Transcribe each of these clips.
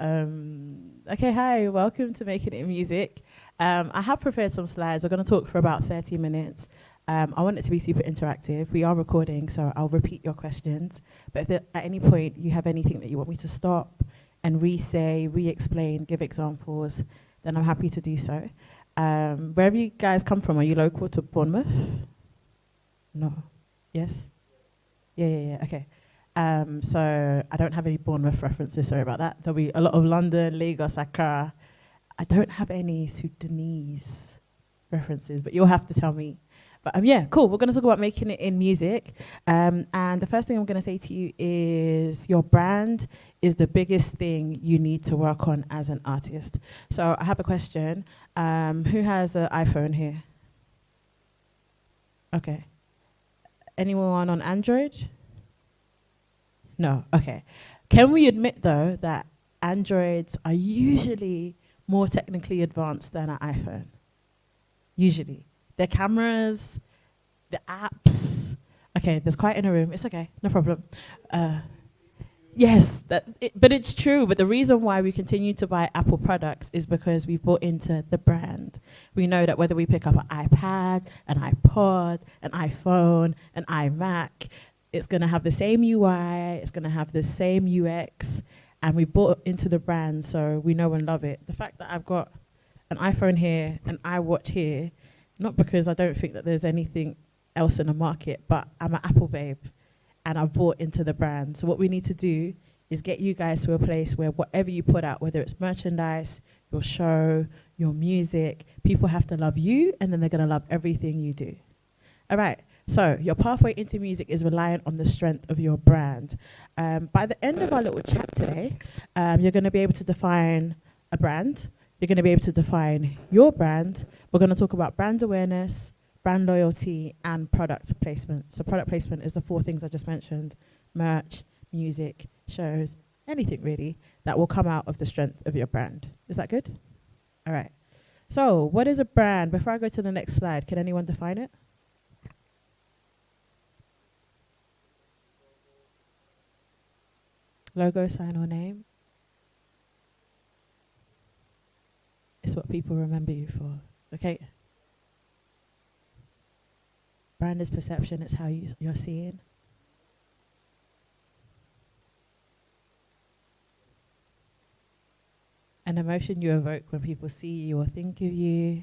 Okay, hi, welcome to Making It Music. I have prepared some slides. We're going to talk for about 30 minutes. I want it to be super interactive. We are recording, so I'll repeat your questions. But if at any point you have anything that you want me to stop and re-say, re-explain, give examples, then I'm happy to do so. Wherever you guys come from, are you local to Bournemouth? No. Yes? Yeah, okay. So I don't have any Bournemouth references, sorry about that. There'll be a lot of London, Lagos, Accra. I don't have any Sudanese references, but you'll have to tell me. But yeah, cool. We're going to talk about making it in music. And the first thing I'm going to say to you is your brand is the biggest thing you need to work on as an artist. So I have a question. Who has an iPhone here? Okay. Anyone on Android? No, okay. Can we admit, though, that Androids are usually more technically advanced than an iPhone? Usually. Their cameras, the apps. Okay, there's quiet in a room. It's okay, no problem. Yes, but it's true. But the reason why we continue to buy Apple products is because we bought into the brand. We know that whether we pick up an iPad, an iPod, an iPhone, an iMac, it's going to have the same UI, it's going to have the same UX, and we bought into the brand, so we know and love it. The fact that I've got an iPhone here, an iWatch here, not because I don't think that there's anything else in the market, but I'm an Apple babe, and I've bought into the brand. So what we need to do is get you guys to a place where whatever you put out, whether it's merchandise, your show, your music, people have to love you, and then they're going to love everything you do. All right. So your pathway into music is reliant on the strength of your brand. By the end of our little chat today, you're going to be able to define a brand. You're going to be able to define your brand. We're going to talk about brand awareness, brand loyalty, and product placement. So product placement is the 4 things I just mentioned: merch, music, shows, anything really that will come out of the strength of your brand. Is that good? All right. So what is a brand? Before I go to the next slide, can anyone define it? Logo, sign, or name. It's what people remember you for. Okay. Brand is perception. It's how you're seeing. An emotion you evoke when people see you or think of you.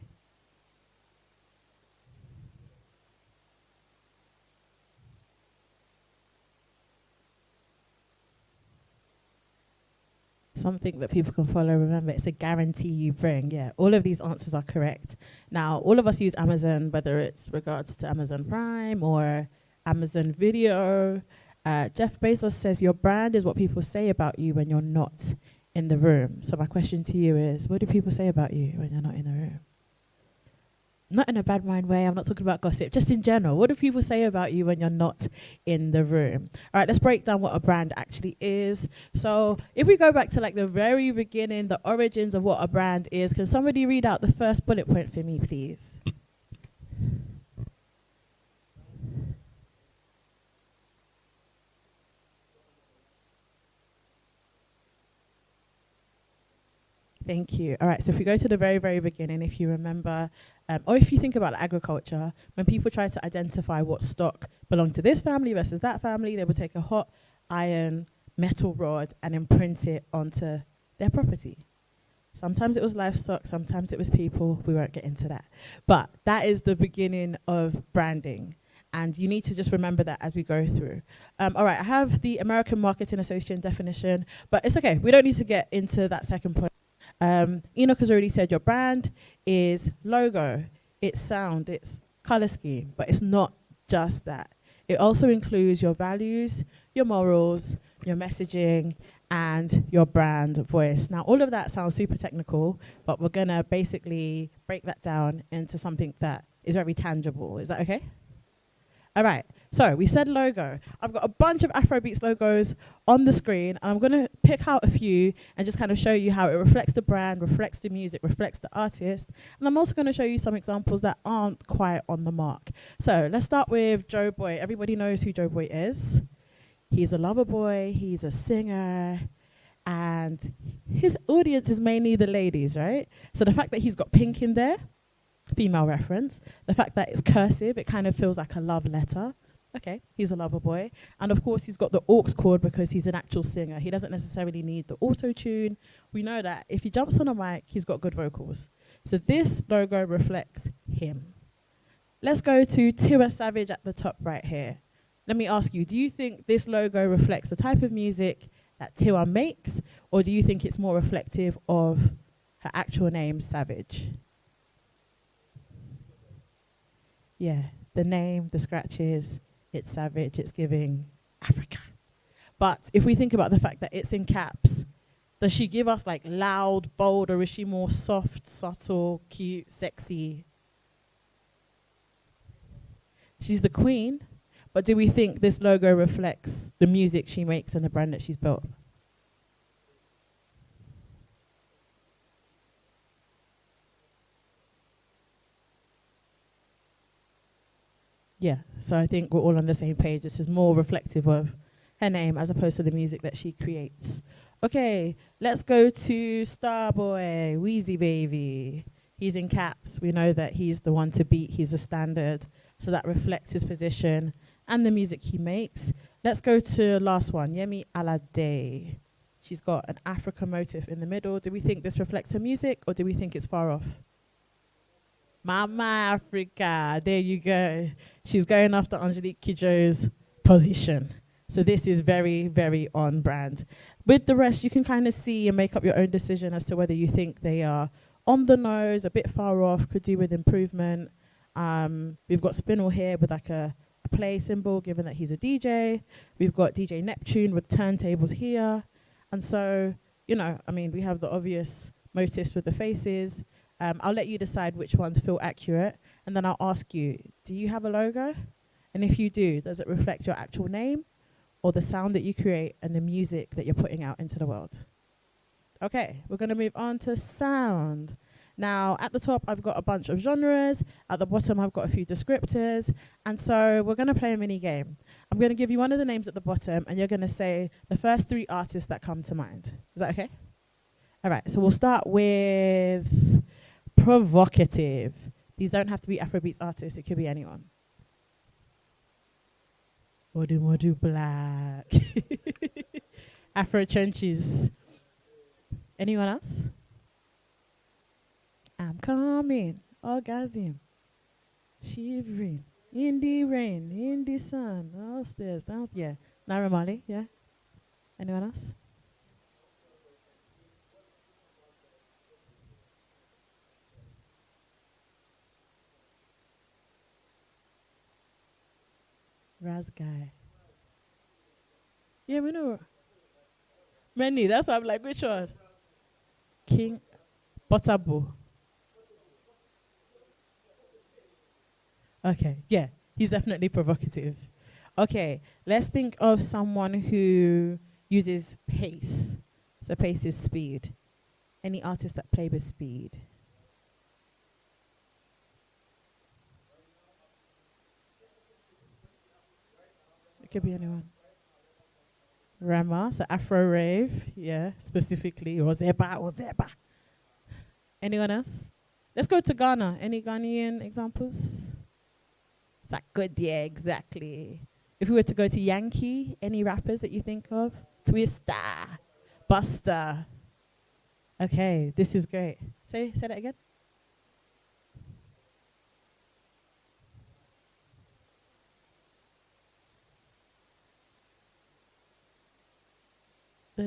Something that people can follow, remember, it's a guarantee you bring. Yeah, all of these answers are correct. Now, all of us use Amazon, whether it's regards to Amazon Prime or Amazon Video. Jeff Bezos says your brand is what people say about you when you're not in the room. So my question to you is, what do people say about you when you're not in the room? Not in a bad mind way, I'm not talking about gossip, just in general. What do people say about you when you're not in the room? All right, let's break down what a brand actually is. So if we go back to like the very beginning, the origins of what a brand is, can somebody read out the first bullet point for me, please? Thank you. All right, so if we go to the very, very beginning, if you remember, or if you think about agriculture, when people try to identify what stock belonged to this family versus that family, they would take a hot iron metal rod and imprint it onto their property. Sometimes it was livestock, sometimes it was people. We won't get into that. But that is the beginning of branding. And you need to just remember that as we go through. All right, I have the American Marketing Association definition, but it's okay. We don't need to get into that second point. Enoch has already said your brand is logo, it's sound, it's color scheme, but it's not just that. It also includes your values, your morals, your messaging, and your brand voice. Now, all of that sounds super technical, but we're gonna basically break that down into something that is very tangible. Is that okay? All right, so we've said logo. I've got a bunch of Afrobeats logos on the screen, and I'm gonna pick out a few and just kind of show you how it reflects the brand, reflects the music, reflects the artist. And I'm also gonna show you some examples that aren't quite on the mark. So let's start with Joe Boy. Everybody knows who Joe Boy is. He's a lover boy, he's a singer, and his audience is mainly the ladies, right? So the fact that he's got pink in there, female reference. The fact that it's cursive, it kind of feels like a love letter. Okay, he's a lover boy. And of course, he's got the aux chord because he's an actual singer. He doesn't necessarily need the auto-tune. We know that if he jumps on a mic, he's got good vocals. So this logo reflects him. Let's go to Tiwa Savage at the top right here. Let me ask you, do you think this logo reflects the type of music that Tiwa makes, or do you think it's more reflective of her actual name, Savage? Yeah, the name, the scratches, it's Savage, it's giving Africa. But if we think about the fact that it's in caps, does she give us like loud, bold, or is she more soft, subtle, cute, sexy? She's the queen, but do we think this logo reflects the music she makes and the brand that she's built? Yeah, so I think we're all on the same page. This is more reflective of her name as opposed to the music that she creates. Okay, let's go to Starboy, Wheezy Baby. He's in caps. We know that he's the one to beat. He's a standard. So that reflects his position and the music he makes. Let's go to last one, Yemi Alade. She's got an Africa motif in the middle. Do we think this reflects her music or do we think it's far off? Mama Africa, there you go. She's going after Angelique Kidjo's position. So this is very, very on brand. With the rest, you can kind of see and make up your own decision as to whether you think they are on the nose, a bit far off, could do with improvement. We've got Spinel here with like a play symbol, given that he's a DJ. We've got DJ Neptune with turntables here. And so, you know, I mean, we have the obvious motifs with the faces. I'll let you decide which ones feel accurate, and then I'll ask you, do you have a logo? And if you do, does it reflect your actual name or the sound that you create and the music that you're putting out into the world? Okay, we're going to move on to sound. Now, at the top, I've got a bunch of genres. At the bottom, I've got a few descriptors. And so we're going to play a mini game. I'm going to give you one of the names at the bottom, and you're going to say the first 3 artists that come to mind. Is that okay? All right, so we'll start with provocative. These don't have to be Afrobeats artists. It could be anyone. Modu Black. Afro Trenches. Anyone else? I'm coming, orgasm, shivering, in the rain, in the sun, upstairs, downstairs. Yeah, Naira Marley, yeah. Anyone else? Raz guy. Yeah, we know. Many, that's why I'm like, which one? King Butterbo. Okay, yeah, he's definitely provocative. Okay, let's think of someone who uses pace. So pace is speed. Any artist that play with speed. It could be anyone. Rama, so Afro Rave, yeah, specifically, or Zeba. Anyone else? Let's go to Ghana. Any Ghanaian examples? Yeah, exactly. If we were to go to Yankee, any rappers that you think of? Twista, Buster. Okay, this is great. Say that again.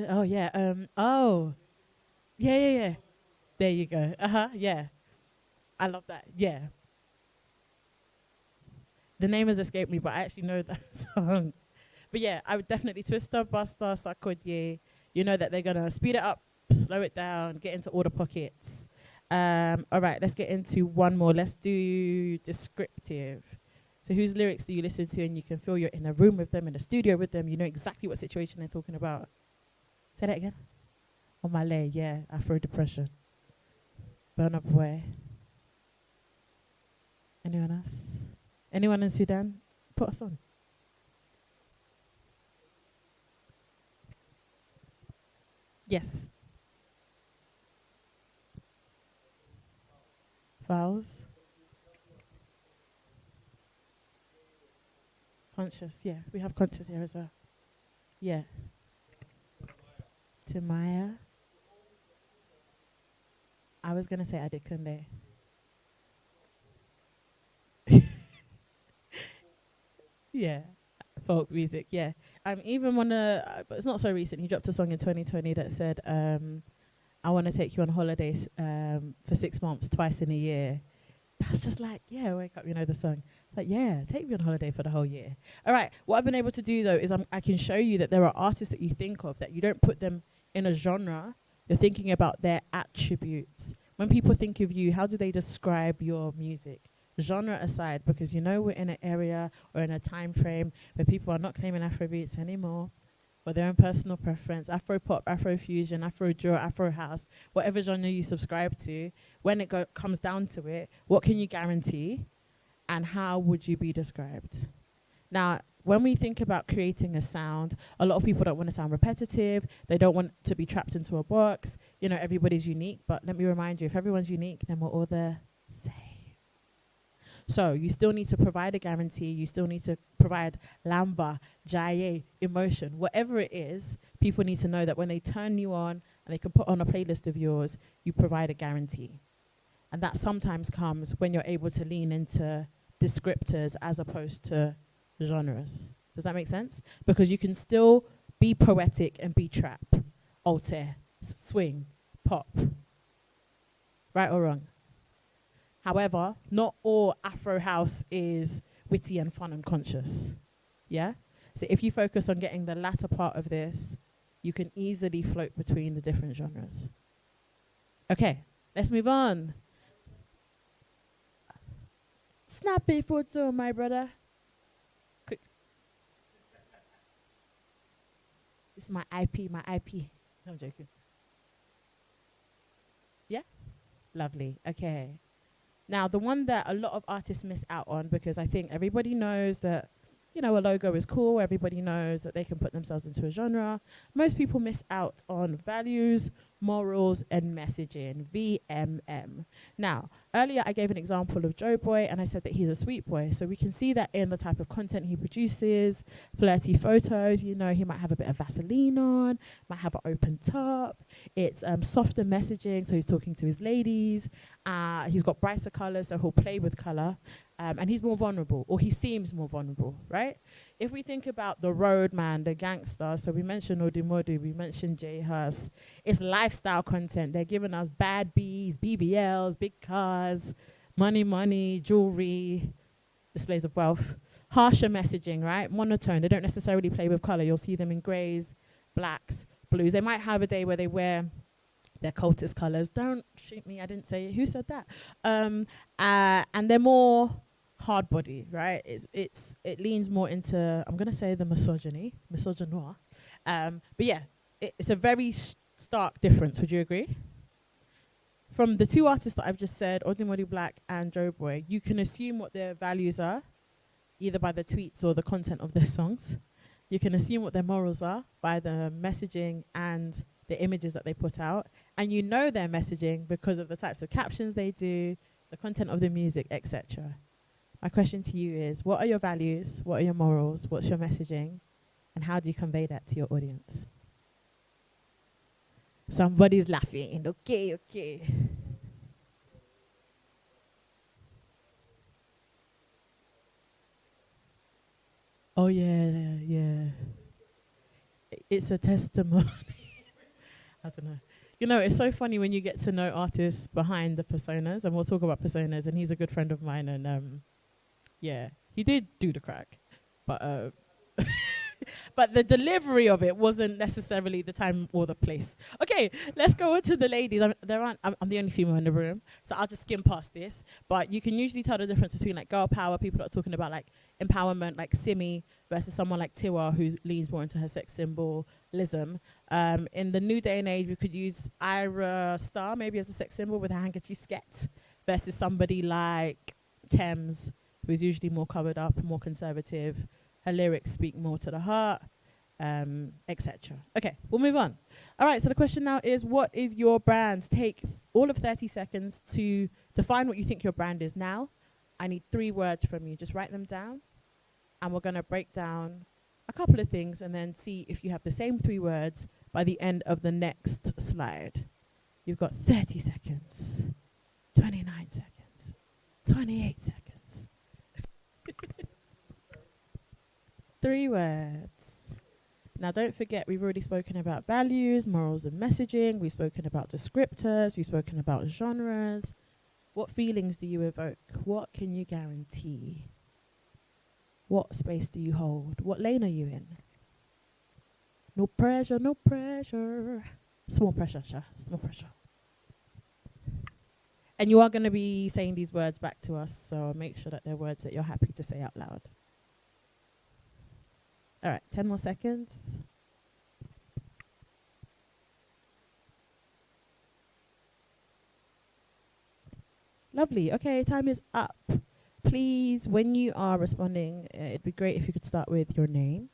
Oh yeah. Yeah. There you go. Yeah. I love that. Yeah. The name has escaped me, but I actually know that song. But yeah, I would definitely Twister, Buster, Sarkodie. You know that they're gonna speed it up, slow it down, get into all the pockets. All right, let's get into one more. Let's do descriptive. So whose lyrics do you listen to and you can feel you're in a room with them, in a studio with them, you know exactly what situation they're talking about? Say that again. On my leg, yeah, Afro depression. Burn up boy. Anyone else? Anyone in Sudan? Put us on. Yes. Vowels. Conscious. Yeah, we have conscious here as well. Yeah. Timaya. I was gonna say Adekunle. Yeah. Folk music. Yeah. Even wanna. But it's not so recent. He dropped a song in 2020 that said, "I want to take you on holidays for 6 months, twice in a year." That's just like, yeah, wake up, you know the song. It's like, yeah, take me on holiday for the whole year. All right, what I've been able to do though is I can show you that there are artists that you think of that you don't put them in a genre. You're thinking about their attributes. When people think of you, how do they describe your music? Genre aside, because you know we're in an area or in a time frame where people are not claiming Afrobeats anymore for their own personal preference, Afro pop, Afro fusion, Afro drill, Afro house, whatever genre you subscribe to, when it comes down to it, what can you guarantee and how would you be described? Now, when we think about creating a sound, a lot of people don't want to sound repetitive. They don't want to be trapped into a box. You know, everybody's unique, but let me remind you, if everyone's unique, then we're all the same. So you still need to provide a guarantee. You still need to provide lamba, jaye, emotion, whatever it is. People need to know that when they turn you on and they can put on a playlist of yours, you provide a guarantee. And that sometimes comes when you're able to lean into descriptors as opposed to genres. Does that make sense? Because you can still be poetic and be trap, alter, swing, pop. Right or wrong? However, not all Afro house is witty and fun and conscious. Yeah? So if you focus on getting the latter part of this, you can easily float between the different genres. Okay, let's move on. Snappy photo, my brother. Quick. This is my IP, my IP. No, I'm joking. Yeah? Lovely. Okay. Now, the one that a lot of artists miss out on, because I think everybody knows that, you know, a logo is cool. Everybody knows that they can put themselves into a genre. Most people miss out on values, morals, and messaging, VMM. Now, earlier I gave an example of Joe Boy, and I said that he's a sweet boy. So we can see that in the type of content he produces, flirty photos. You know, he might have a bit of Vaseline on, might have an open top. It's softer messaging, so he's talking to his ladies. He's got brighter colors, so he'll play with color. And he's more vulnerable, or he seems more vulnerable, right? If we think about the road man, the gangster, so we mentioned Odimodu, we mentioned J Hus, it's lifestyle content. They're giving us bad Bs, BBLs, big cars, money, jewelry, displays of wealth. Harsher messaging, right? Monotone. They don't necessarily play with color. You'll see them in grays, blacks, blues. They might have a day where they wear their cultist colors. Don't shoot me, I didn't say it. Who said that? And they're more hard body, right? It leans more into, I'm gonna say the misogynoir. But yeah, it's a very stark difference. Would you agree? From the two artists that I've just said, Odimodi Black and Joe Boy, you can assume what their values are, either by the tweets or the content of their songs. You can assume what their morals are by the messaging and the images that they put out. And you know their messaging because of the types of captions they do, the content of the music, etc. My question to you is, what are your values? What are your morals? What's your messaging? And how do you convey that to your audience? Somebody's laughing. Okay. Oh, yeah. It's a testimony. I don't know. You know, it's so funny when you get to know artists behind the personas, and we'll talk about personas, and he's a good friend of mine, and yeah, he did do the crack, but but the delivery of it wasn't necessarily the time or the place. Okay, let's go on to the ladies. I'm the only female in the room, so I'll just skim past this. But you can usually tell the difference between like girl power, people that are talking about like empowerment, like Simi, versus someone like Tiwa, who leans more into her sex symbolism. In the new day and age, we could use Ira Star maybe as a sex symbol with her handkerchief sket, versus somebody like Thames, who's usually more covered up, more conservative. Her lyrics speak more to the heart, etc. Okay, we'll move on. All right, so the question now is, what is your brand? Take all of 30 seconds to define what you think your brand is now. I need 3 words from you. Just write them down, and we're going to break down a couple of things and then see if you have the same 3 words by the end of the next slide. You've got 30 seconds, 29 seconds, 28 seconds. 3 words. Now, don't forget, we've already spoken about values, morals, and messaging. We've spoken about descriptors. We've spoken about genres. What feelings do you evoke? What can you guarantee? What space do you hold? What lane are you in? No pressure, no pressure. Small pressure, Sha. Small pressure. And you are going to be saying these words back to us, so make sure that they're words that you're happy to say out loud. All right, 10 more seconds. Lovely. Okay, time is up. Please, when you are responding, it'd be great if you could start with your name,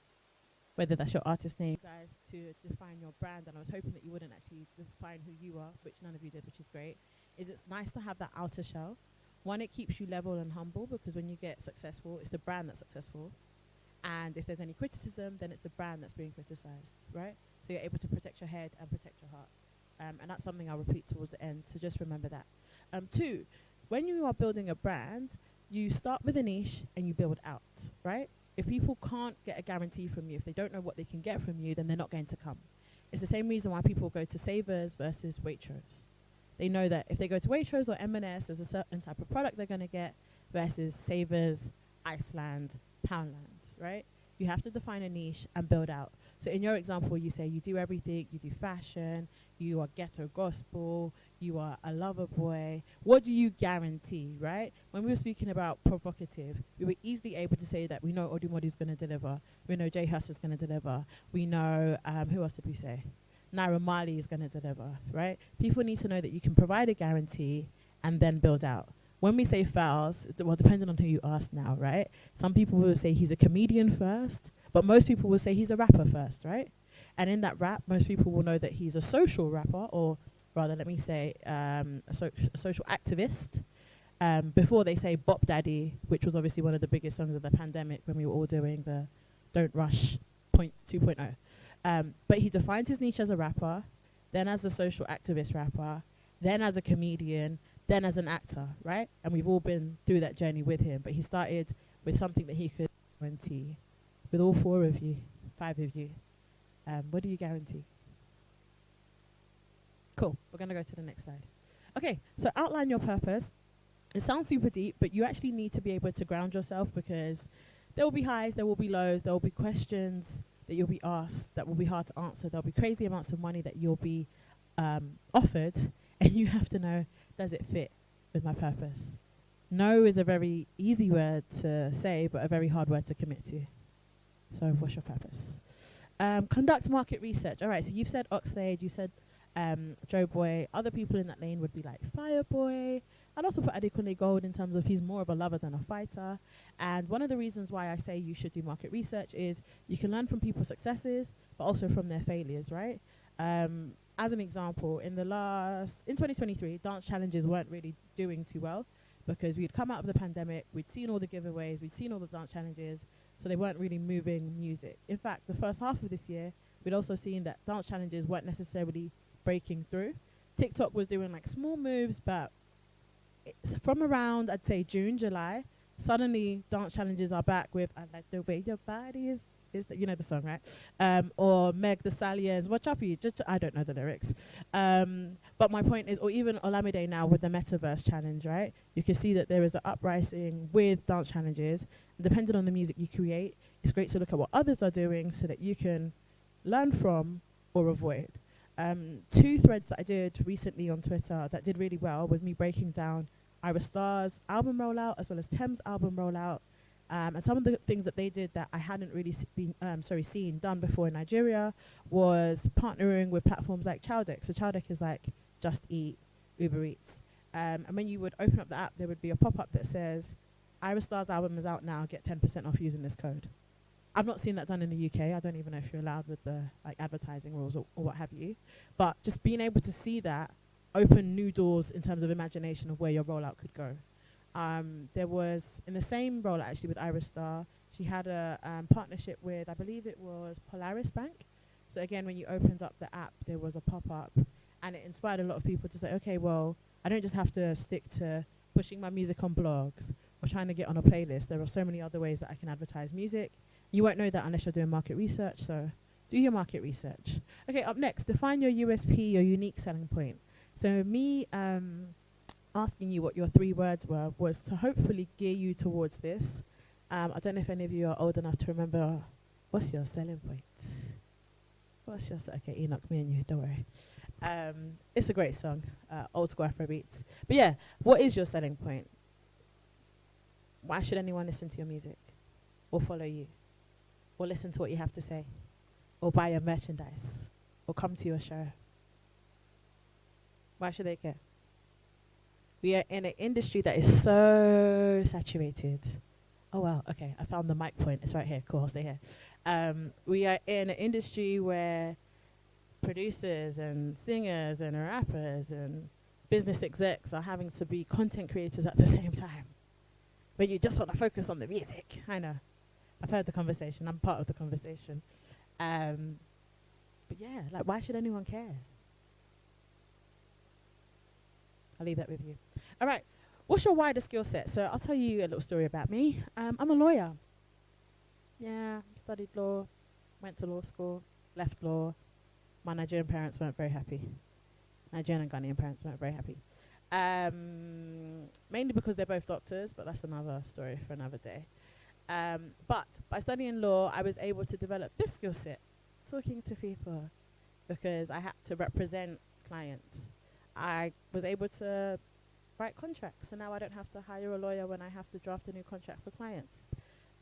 whether that's your artist name, guys, to define your brand. And I was hoping that you wouldn't actually define who you are, which none of you did, which is great. It's nice to have that outer shell. One, it keeps you level and humble, because when you get successful, it's the brand that's successful. And if there's any criticism, then it's the brand that's being criticized, right? So you're able to protect your head and protect your heart. And that's something I'll repeat towards the end, so just remember that. 2, when you are building a brand, you start with a niche and you build out, right? If people can't get a guarantee from you, if they don't know what they can get from you, then they're not going to come. It's the same reason why people go to Savers versus Waitrose. They know that if they go to Waitrose or M&S, there's a certain type of product they're going to get versus Savers, Iceland, Poundland, right? You have to define a niche and build out. So in your example, you say you do everything, you do fashion, you are ghetto gospel, you are a lover boy. What do you guarantee, right? When we were speaking about provocative, we were easily able to say that we know Odumodi's going to deliver. We know Jay Huss is going to deliver. We know, who else did we say? Naira Marley is going to deliver, right? People need to know that you can provide a guarantee and then build out. When we say Fowles, well, depending on who you ask now, right? Some people will say he's a comedian first, but most people will say he's a rapper first, right? And in that rap, most people will know that he's a social rapper, or rather, let me say, a social activist, before they say Bop Daddy, which was obviously one of the biggest songs of the pandemic when we were all doing the Don't Rush 2.0. But he defines his niche as a rapper, then as a social activist rapper, then as a comedian, then as an actor, right? And we've all been through that journey with him. But he started with something that he could guarantee. With all 4 of you, 5 of you, what do you guarantee? Cool. We're going to go to the next slide. Okay, so outline your purpose. It sounds super deep, but you actually need to be able to ground yourself, because there will be highs, there will be lows, there will be questions that you'll be asked that will be hard to answer. There'll be crazy amounts of money that you'll be offered, and you have to know, does it fit with my purpose? No is a very easy word to say, but a very hard word to commit to. So what's your purpose? Conduct market research. All right, so you've said Oxlade, you said Joe Boy. Other people in that lane would be like Fireboy. I'd also put Adekunle Gold in terms of he's more of a lover than a fighter. And one of the reasons why I say you should do market research is you can learn from people's successes, but also from their failures, right? As an example, in 2023, dance challenges weren't really doing too well, because we'd come out of the pandemic, we'd seen all the giveaways, we'd seen all the dance challenges, so they weren't really moving music. In fact, the first half of this year, we'd also seen that dance challenges weren't necessarily breaking through. TikTok was doing like small moves, but it's from around, I'd say June, July, suddenly dance challenges are back with I Like the Way Your Body is you know the song, right? Or Meg the Stallions, what up you? I don't know the lyrics. But my point is, or even Olamide now with the Metaverse challenge, right? You can see that there is an uprising with dance challenges. Depending on the music you create, it's great to look at what others are doing so that you can learn from or avoid. 2 threads that I did recently on Twitter that did really well was me breaking down Ira Starr's album rollout as well as Thames' album rollout. And some of the things that they did that I hadn't really seen done before in Nigeria was partnering with platforms like Chowdeck. So Chowdeck is like Just Eat, Uber Eats. And when you would open up the app, there would be a pop-up that says, Ira Starr's album is out now, get 10% off using this code. I've not seen that done in the UK. I don't even know if you're allowed with the like advertising rules or what have you. But just being able to see that open new doors in terms of imagination of where your rollout could go. There was in the same rollout actually with Iris Star, she had a partnership with, I believe it was Polaris Bank. So again, when you opened up the app, there was a pop-up, and it inspired a lot of people to say, okay, well, I don't just have to stick to pushing my music on blogs or trying to get on a playlist. There are so many other ways that I can advertise music. You won't know that unless you're doing market research, so do your market research. Okay, up next, define your USP, your unique selling point. So me asking you what your 3 words were was to hopefully gear you towards this. I don't know if any of you are old enough to remember, what's your selling point? Okay, Enoch, me and you, don't worry. It's a great song, old school Afrobeats. But yeah, what is your selling point? Why should anyone listen to your music? Or follow you? Or listen to what you have to say? Or buy your merchandise? Or come to your show? Why should they care? We are in an industry that is so saturated. Oh wow, okay, I found the mic point. It's right here. Cool, I'll stay here. We are in an industry where producers and singers and rappers and business execs are having to be content creators at the same time. But you just want to focus on the music. I know. I've heard the conversation. I'm part of the conversation. But yeah, like, why should anyone care? I'll leave that with you. All right. What's your wider skill set? So I'll tell you a little story about me. I'm a lawyer. Yeah, studied law, went to law school, left law. My Nigerian parents weren't very happy. Nigerian and Ghanaian parents weren't very happy. Mainly because they're both doctors, but that's another story for another day. But by studying law, I was able to develop this skill set, talking to people, because I had to represent clients. I was able to write contracts, and now I don't have to hire a lawyer when I have to draft a new contract for clients.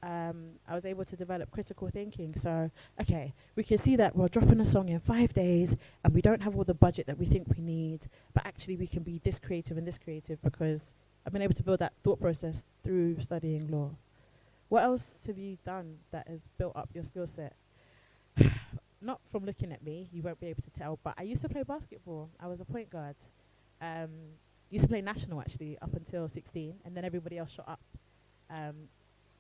I was able to develop critical thinking. So, okay, we can see that we're dropping a song in 5 days, and we don't have all the budget that we think we need, but actually we can be this creative and this creative because I've been able to build that thought process through studying law. What else have you done that has built up your skill set? Not from looking at me, you won't be able to tell, but I used to play basketball. I was a point guard. Used to play national actually up until 16, and then everybody else shot up.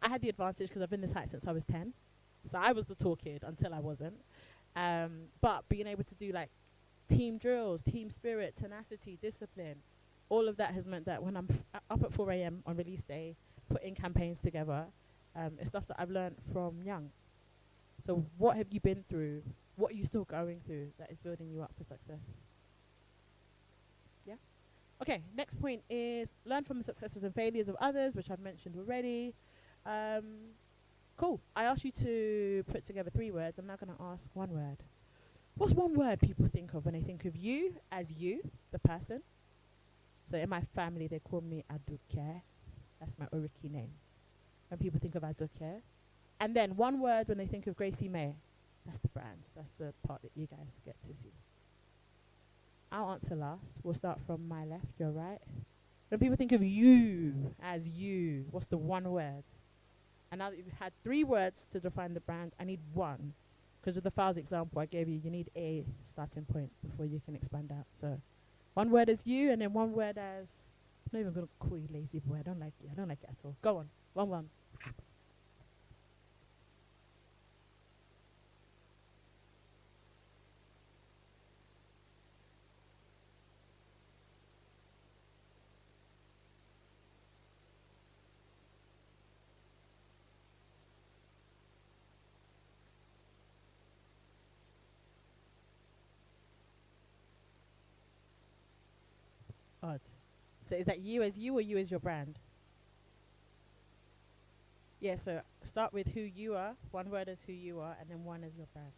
I had the advantage because I've been this height since I was 10, so I was the tall kid until I wasn't. But being able to do like team drills, team spirit, tenacity, discipline, all of that has meant that when I'm up at 4 a.m. on release day, putting campaigns together, it's stuff that I've learned from young. So what have you been through? What are you still going through that is building you up for success? Yeah? Okay, next point is learn from the successes and failures of others, which I've mentioned already. Cool. I asked you to put together 3 words. I'm now going to ask 1 word. What's 1 word people think of when they think of you as you, the person? So in my family, they call me Aduke. That's my Oriki name. When people think of Aduke. And then 1 word when they think of Gracey Mae. That's the brand. That's the part that you guys get to see. I'll answer last. We'll start from my left, your right. When people think of you as you, what's the 1 word? And now that you've had 3 words to define the brand, I need 1. Because with the files example I gave you, you need a starting point before you can expand out. So 1 word as you, and then 1 word as, I'm not even going to call you lazy boy. I don't like you. I don't like it at all. Go on. 1. Odd. So is that you as you or you as your brand? Yeah, so start with who you are. 1 word as who you are, and then 1 as your brand.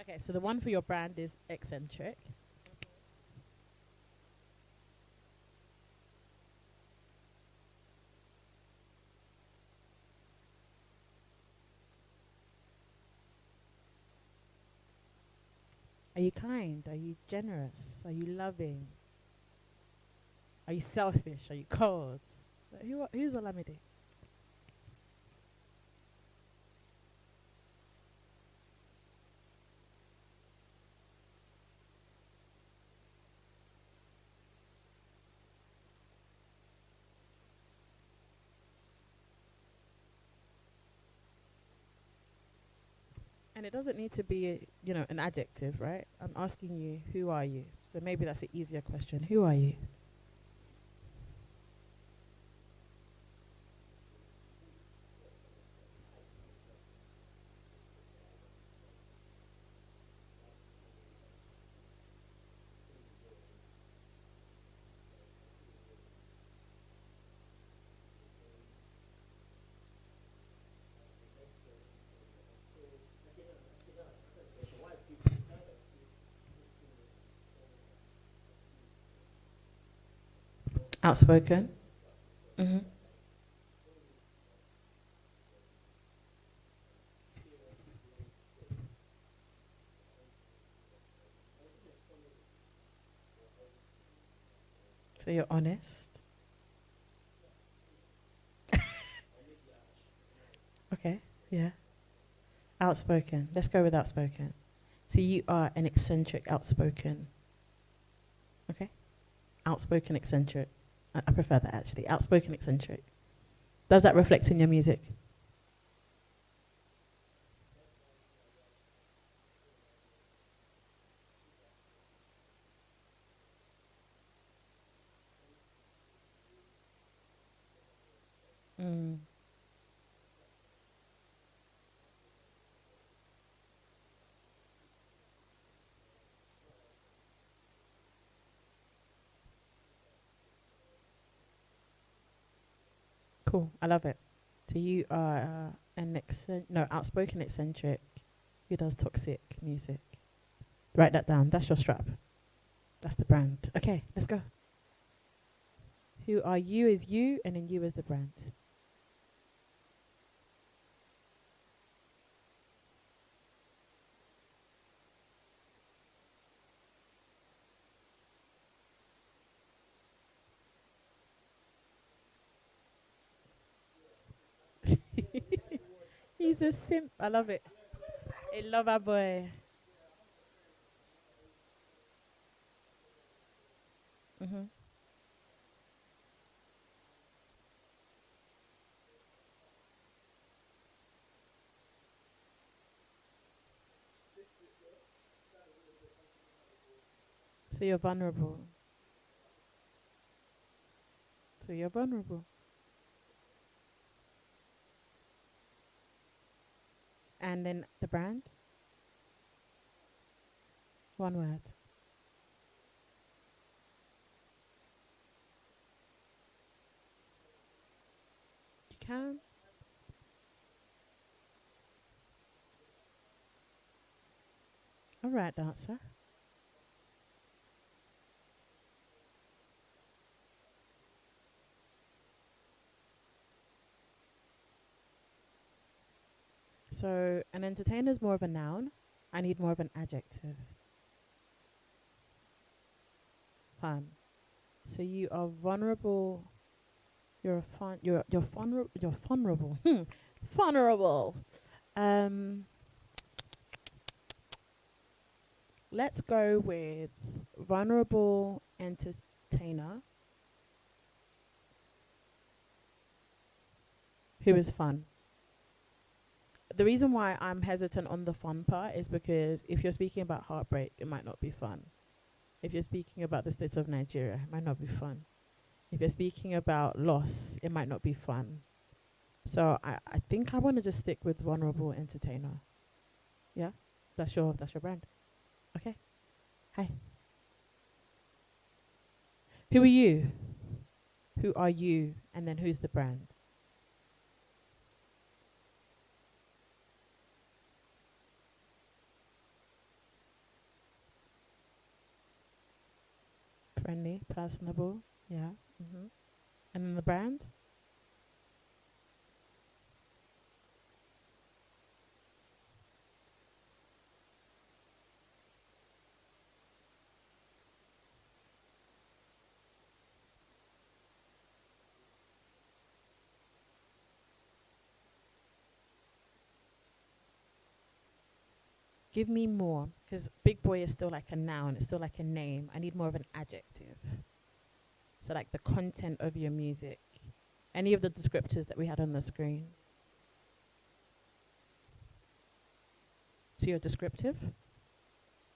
Okay, so the 1 for your brand is eccentric. Are you kind? Are you generous? Are you loving? Are you selfish? Are you cold? Who's Olamide? And it doesn't need to be, an adjective, right? I'm asking you, who are you? So maybe that's an easier question. Who are you? Outspoken. Hmm. So you're honest. Okay. Yeah. Outspoken. Let's go with outspoken. So you are an eccentric, outspoken. Okay. Outspoken, eccentric. I prefer that actually. Outspoken, eccentric. Does that reflect in your music? Mm. Cool. I love it. So you are outspoken eccentric who does toxic music. Write that down. That's your strap. That's the brand. Okay, let's go. Who are you is you, and then you is the brand. He's a simp. I love it. I love our boy. Hmm. So you're vulnerable. So you're vulnerable. And then the brand. One word. You can. All right, dancer. So an entertainer is more of a noun. I need more of an adjective. Fun. So you are vulnerable. You're fun. You're vulnerable. You're vulnerable. Vulnerable. Um, let's go with vulnerable entertainer who is fun. The reason why I'm hesitant on the fun part is because if you're speaking about heartbreak, it might not be fun. If you're speaking about the state of Nigeria, it might not be fun. If you're speaking about loss, it might not be fun. So I think I want to just stick with vulnerable entertainer. Yeah, that's your brand. Okay. Hi. Who are you? Who are you? And then who's the brand? Friendly, personable. Yeah. And then the brand. Give me more, because big boy is still like a noun. It's still like a name. I need more of an adjective. So like the content of your music, any of the descriptors that we had on the screen. So you're descriptive?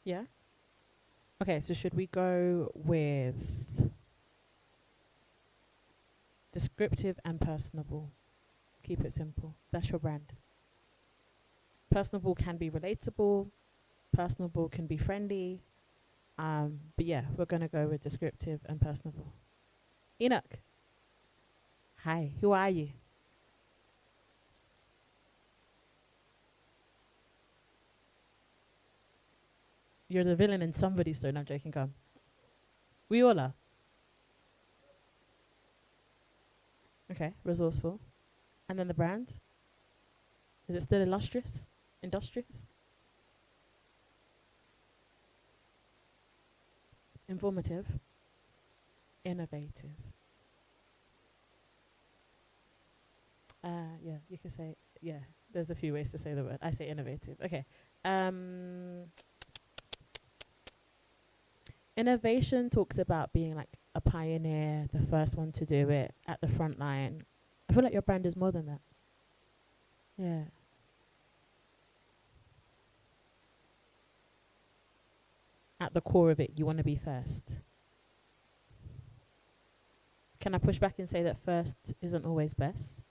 Yeah? Okay, so should we go with descriptive and personable? Keep it simple. That's your brand. Personable can be relatable. Personable can be friendly. But yeah, we're going to go with descriptive and personable. Enoch. Hi, who are you? You're the villain in somebody's story. No, I'm joking, come. We all are. Okay, resourceful. And then the brand? Is it still illustrious? Industrious? Informative? Innovative? Yeah, you can say, yeah, there's a few ways to say the word. I say innovative. Okay. Innovation talks about being like a pioneer, the first one to do it, at the front line. I feel like your brand is more than that. Yeah. At the core of it, you want to be first. Can I push back and say that first isn't always best?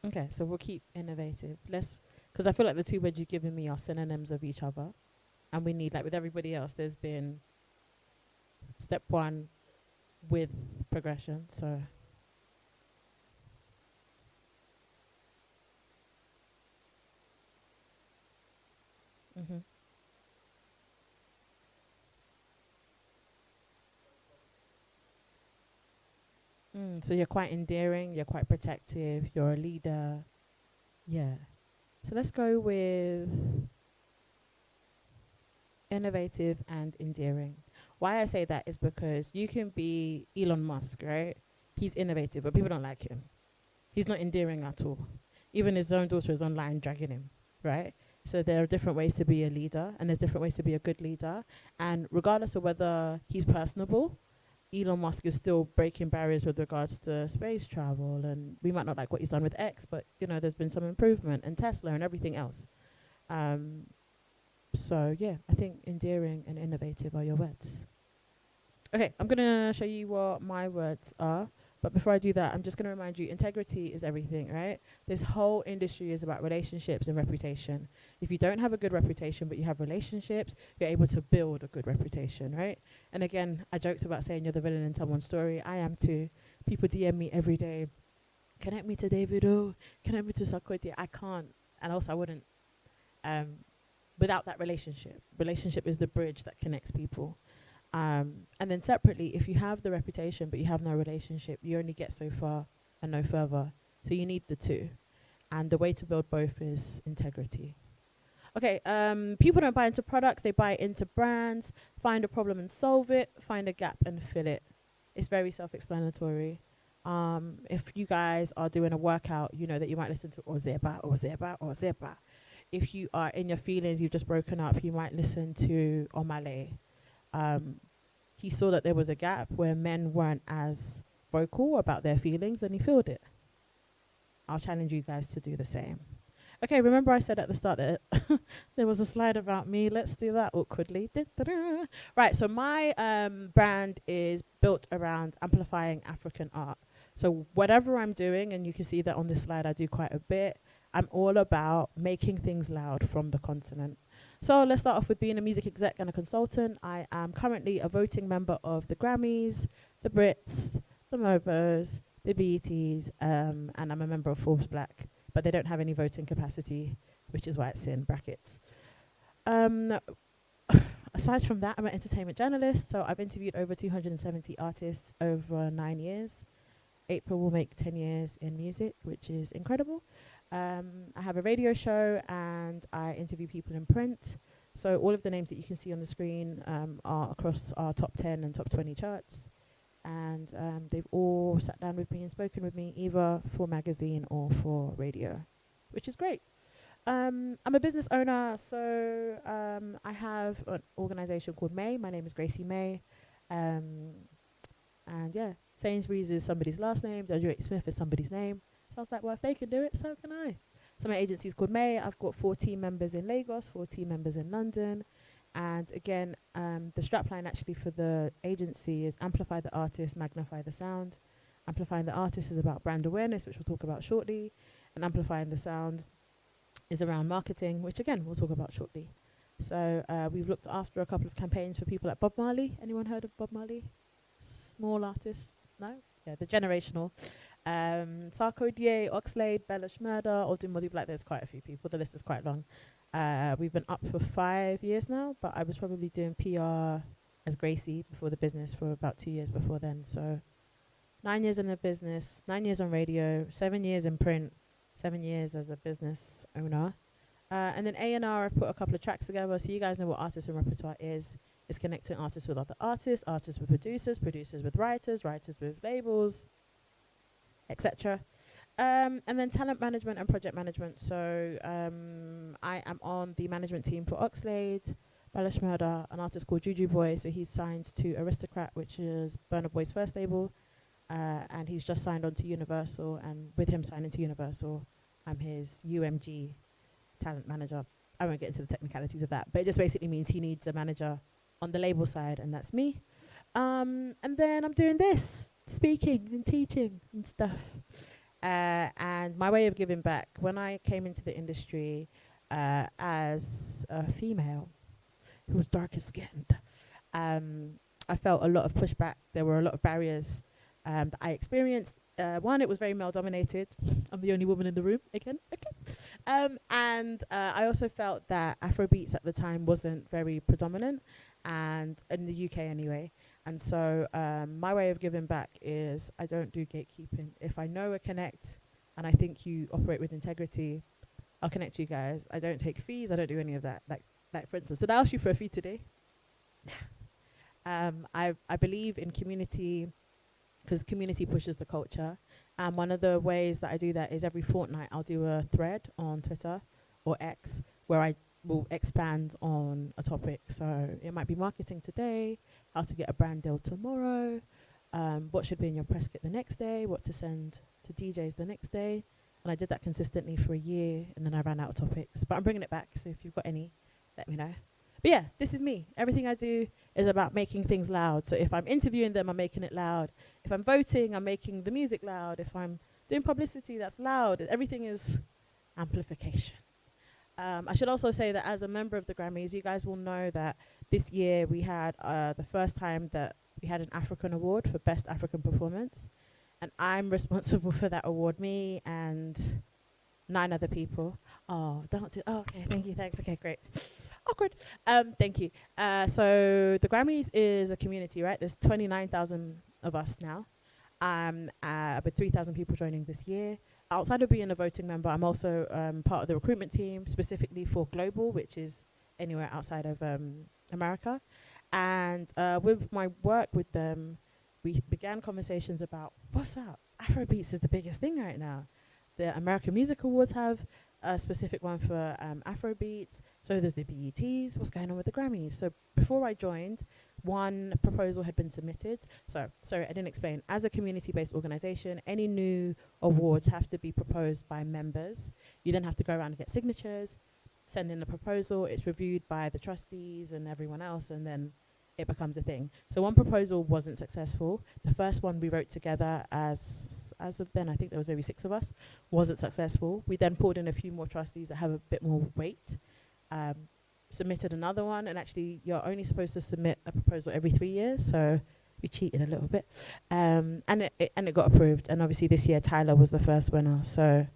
Okay, so we'll keep innovative. Because I feel like the two words you've given me are synonyms of each other. And we need, like with everybody else, there's been step one with progression. So, hmm so you're quite endearing, you're quite protective, you're a leader. Yeah. So let's go with innovative and endearing. Why I say that is because you can be Elon Musk, right? He's innovative, but people don't like him. He's not endearing at all. Even his own daughter is online dragging him, right? So there are different ways to be a leader, and there's different ways to be a good leader. And regardless of whether he's personable, Elon Musk is still breaking barriers with regards to space travel. And we might not like what he's done with X, but you know, there's been some improvement, and Tesla and everything else. Um, so yeah, I think endearing and innovative are your words. Okay, I'm gonna show you what my words are. But before I do that, I'm just gonna remind you, integrity is everything, right? This whole industry is about relationships and reputation. If you don't have a good reputation, but you have relationships, you're able to build a good reputation, right? And again, I joked about saying you're the villain in someone's story. I am too. People DM me every day. Connect me to David O. Connect me to Sarkodie. I can't, and also I wouldn't. Without that relationship. Relationship is the bridge that connects people. And then separately, if you have the reputation but you have no relationship, you only get so far and no further. So you need the two. And the way to build both is integrity. Okay, people don't buy into products, they buy into brands. Find a problem and solve it. Find a gap and fill it. It's very self-explanatory. If you guys are doing a workout, you know that you might listen to Ozeba, Ozeba, Ozeba. If you are in your feelings, you've just broken up, you might listen to Omale. He saw that there was a gap where men weren't as vocal about their feelings, and he filled it. I'll challenge you guys to do the same. Okay, remember I said at the start that there was a slide about me. Let's do that awkwardly. Right, so my brand is built around amplifying African art. So whatever I'm doing, and you can see that on this slide, I do quite a bit. I'm all about making things loud from the continent. So let's start off with being a music exec and a consultant. I am currently a voting member of the Grammys, the Brits, the MOBOs, the BETs, and I'm a member of Forbes Black, but they don't have any voting capacity, which is why it's in brackets. Aside from that, I'm an entertainment journalist, so I've interviewed over 270 artists over 9 years. April will make 10 years in music, which is incredible. I have a radio show and I interview people in print. So all of the names that you can see on the screen are across our top 10 and top 20 charts. and they've all sat down with me and spoken with me, either for magazine or for radio, which is great. I'm a business owner, so I have an organization called Mae. My name is Gracey Mae. And yeah, Sainsbury's is somebody's last name, WH Smith is somebody's name. So I was like, well, if they can do it, so can I. So my agency's called May. I've got 4 team members in Lagos, 4 team members in London. And again, the strapline actually for the agency is amplify the artist, magnify the sound. Amplifying the artist is about brand awareness, which we'll talk about shortly. And amplifying the sound is around marketing, which again, we'll talk about shortly. So we've looked after a couple of campaigns for people like Bob Marley. Anyone heard of Bob Marley? Small artists? No? Yeah, the generational. Sarko Die, Oxlade, Bella Schmurder, Alden Molly Black. There's quite a few people. The list is quite long. We've been up for 5 years now, but I was probably doing PR as Gracey before the business for about 2 years before then. So 9 years in the business, 9 years on radio, 7 years in print, 7 years as a business owner. And then A&R, I've put a couple of tracks together, so you guys know what artist and repertoire is. It's connecting artists with other artists, artists with producers, producers with writers, writers with labels, etc. And then talent management and project management. So I am on the management team for Oxlade, Balash Murder, an artist called Juju Boy. So he's signed to Aristocrat, which is Burna Boy's first label. And he's just signed on to Universal. And with him signing to Universal, I'm his UMG talent manager. I won't get into the technicalities of that, but it just basically means he needs a manager on the label side, and that's me. And then I'm doing this, speaking and teaching and stuff. And my way of giving back, when I came into the industry as a female who was darker skinned, I felt a lot of pushback. There were a lot of barriers that I experienced. One, it was very male dominated. I'm the only woman in the room again. Okay. And I also felt that Afrobeats at the time wasn't very predominant, and in the UK anyway. And so my way of giving back is I don't do gatekeeping. If I know a connect and I think you operate with integrity, I'll connect you guys. I don't take fees. I don't do any of that. Like for instance, did I ask you for a fee today? I believe in community, because community pushes the culture. And one of the ways that I do that is every fortnight I'll do a thread on Twitter or X where I will expand on a topic. So it might be marketing today, how to get a brand deal tomorrow, what should be in your press kit the next day, what to send to DJs the next day. And I did that consistently for a year, and then I ran out of topics. But I'm bringing it back, so if you've got any, let me know. But yeah, this is me. Everything I do is about making things loud. So if I'm interviewing them, I'm making it loud. If I'm voting, I'm making the music loud. If I'm doing publicity, that's loud. Everything is amplification. I should also say that as a member of the Grammys, you guys will know that this year we had the first time that we had an African award for Best African Performance. And I'm responsible for that award, me and 9 other people. Oh, don't do, oh, okay, thank you, thanks, okay, great. Awkward. Thank you. So the Grammys is a community, right? There's 29,000 of us now, with 3,000 people joining this year. Outside of being a voting member, I'm also part of the recruitment team, specifically for Global, which is anywhere outside of America. And with my work with them, we began conversations about, what's up? Afrobeats is the biggest thing right now. The American Music Awards have a specific one for Afrobeats. So there's the BETs. What's going on with the Grammys? So before I joined, one proposal had been submitted. So, sorry, I didn't explain. As a community-based organization, any new awards have to be proposed by members. You then have to go around and get signatures, send in a proposal. It's reviewed by the trustees and everyone else, and then it becomes a thing. So one proposal wasn't successful. The first one we wrote together as of then, I think there was maybe 6 of us, wasn't successful. We then pulled in a few more trustees that have a bit more weight, submitted another one, and actually you're only supposed to submit a proposal every 3 years, so we cheated a little bit. And it got approved, and obviously this year Tyler was the first winner. So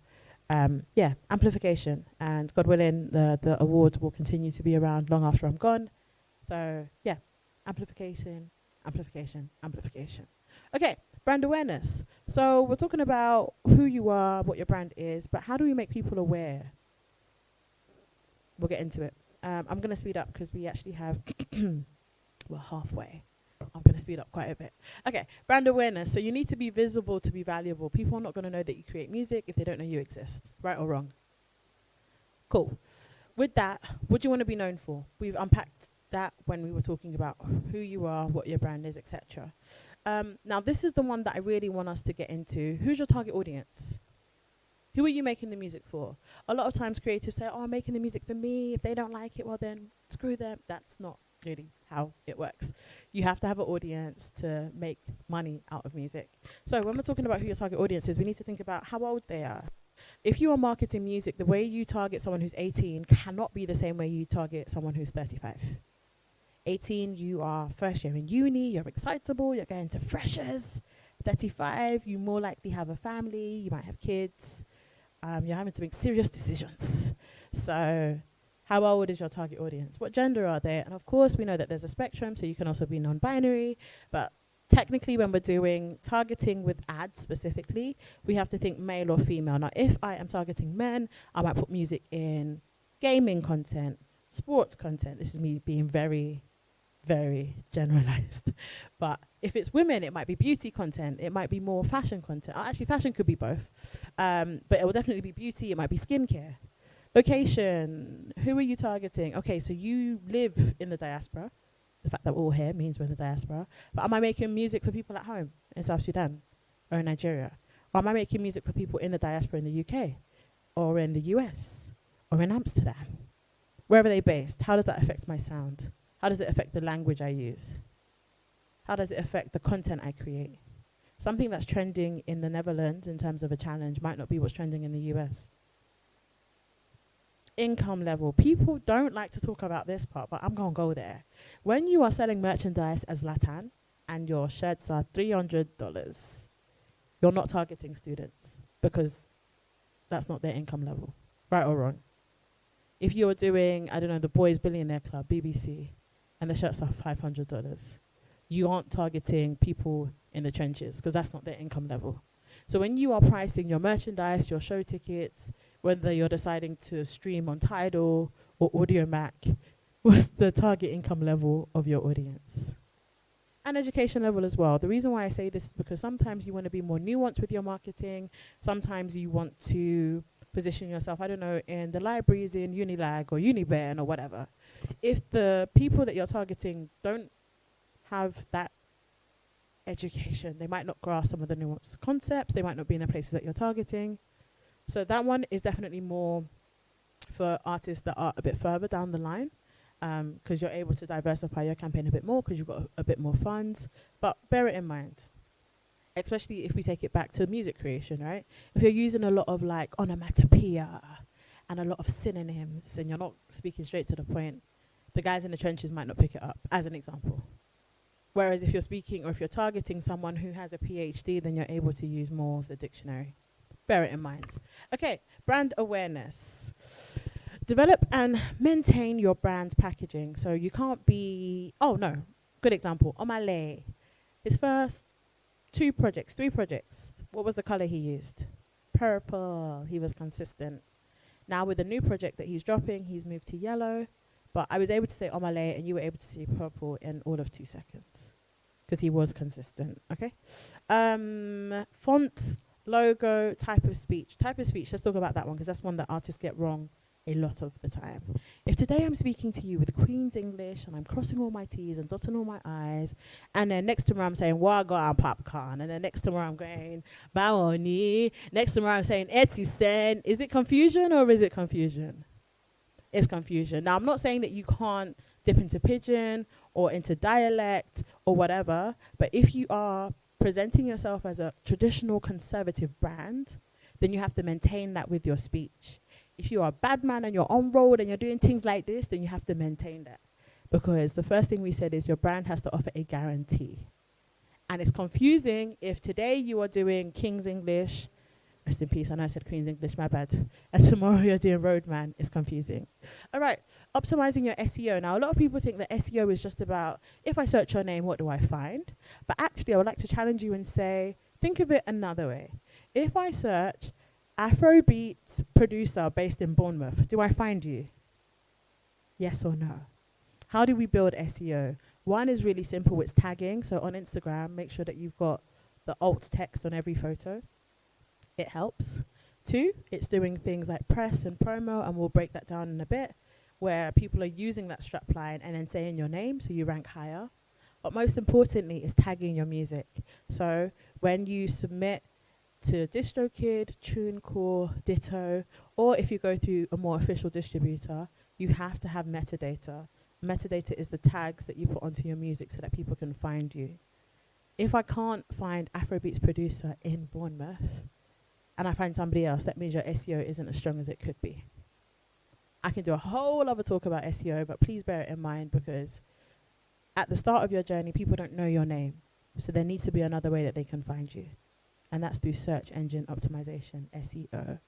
yeah, amplification, and God willing, the awards will continue to be around long after I'm gone. So yeah, amplification, amplification, amplification. Okay, brand awareness. So we're talking about who you are, what your brand is, but how do we make people aware? We'll get into it. I'm going to speed up because we actually have, we're halfway. I'm going to speed up quite a bit. Okay, brand awareness. So you need to be visible to be valuable. People are not going to know that you create music if they don't know you exist, right or wrong. Cool. With that, what do you want to be known for? We've unpacked that when we were talking about who you are, what your brand is, etc. Now, this is the one that I really want us to get into. Who's your target audience? Who are you making the music for? A lot of times creatives say, oh, I'm making the music for me. If they don't like it, well then, screw them. That's not really how it works. You have to have an audience to make money out of music. So when we're talking about who your target audience is, we need to think about how old they are. If you are marketing music, the way you target someone who's 18 cannot be the same way you target someone who's 35. 18, you are first year in uni, you're excitable, you're going to freshers. 35, you more likely have a family, you might have kids. You're having to make serious decisions. So how old is your target audience? What gender are they? And of course, we know that there's a spectrum, so you can also be non-binary. But technically, when we're doing targeting with ads specifically, we have to think male or female. Now, if I am targeting men, I might put music in gaming content, sports content. This is me being very, very generalized. But if it's women, it might be beauty content. It might be more fashion content. Actually, fashion could be both. But it will definitely be beauty. It might be skincare. Location. Who are you targeting? Okay, so you live in the diaspora. The fact that we're all here means we're in the diaspora. But am I making music for people at home in South Sudan or in Nigeria? Or am I making music for people in the diaspora in the UK or in the US or in Amsterdam? Wherever they're based, how does that affect my sound? How does it affect the language I use? How does it affect the content I create? Something that's trending in the Netherlands in terms of a challenge might not be what's trending in the US. Income level. People don't like to talk about this part, but I'm going to go there. When you are selling merchandise as Latin and your shirts are $300, you're not targeting students because that's not their income level, right or wrong. If you're doing, I don't know, the Boys Billionaire Club, BBC, and the shirts are $500, you aren't targeting people in the trenches because that's not their income level. So when you are pricing your merchandise, your show tickets, whether you're deciding to stream on Tidal or Audiomack, what's the target income level of your audience? And education level as well. The reason why I say this is because sometimes you want to be more nuanced with your marketing. Sometimes you want to position yourself, I don't know, in the libraries in Unilag or Uniben or whatever. If the people that you're targeting don't have that education, they might not grasp some of the nuanced concepts, they might not be in the places that you're targeting. So that one is definitely more for artists that are a bit further down the line, because you're able to diversify your campaign a bit more because you've got a bit more funds. But bear it in mind, especially if we take it back to music creation, right? If you're using a lot of like onomatopoeia and a lot of synonyms and you're not speaking straight to the point, the guys in the trenches might not pick it up, as an example. Whereas if you're speaking or if you're targeting someone who has a PhD, then you're able to use more of the dictionary. Bear it in mind. Okay, brand awareness. Develop and maintain your brand packaging. So you can't be, oh no, good example, Omale. His first 3 projects. What was the color he used? Purple. He was consistent. Now with the new project that he's dropping, he's moved to yellow. But I was able to say Omale and you were able to see purple in all of 2 seconds. Because he was consistent, okay? Font, logo, type of speech. Type of speech, let's talk about that one because that's one that artists get wrong a lot of the time. If today I'm speaking to you with Queen's English and I'm crossing all my T's and dotting all my I's, and then next to me I'm saying Waga and popcorn, and then next to me I'm going Baoni, next to me I'm saying Etsy Sen, is it confusion or is it confusion? It's confusion. Now I'm not saying that you can't dip into pidgin or into dialect or whatever, but if you are presenting yourself as a traditional conservative brand, then you have to maintain that with your speech. If you are a bad man and you're on road and you're doing things like this, then you have to maintain that. Because the first thing we said is your brand has to offer a guarantee. And it's confusing if today you are doing King's English, rest in peace, I know I said Queen's English, my bad, and tomorrow you're doing Roadman, it's confusing. All right, optimizing your SEO. Now, a lot of people think that SEO is just about, if I search your name, what do I find? But actually, I would like to challenge you and say, think of it another way. If I search Afrobeats producer based in Bournemouth, do I find you? Yes or no? How do we build SEO? One is really simple, it's tagging. So on Instagram, make sure that you've got the alt text on every photo. It helps. Two, it's doing things like press and promo, and we'll break that down in a bit, where people are using that strapline and then saying your name so you rank higher. But most importantly is tagging your music. So when you submit to DistroKid, TuneCore, Ditto, or if you go through a more official distributor, you have to have metadata. Metadata is the tags that you put onto your music so that people can find you. If I can't find Afrobeats producer in Bournemouth and I find somebody else, that means your SEO isn't as strong as it could be. I can do a whole other talk about SEO, but please bear it in mind, because at the start of your journey, people don't know your name. So there needs to be another way that they can find you. And that's through search engine optimization, SEO.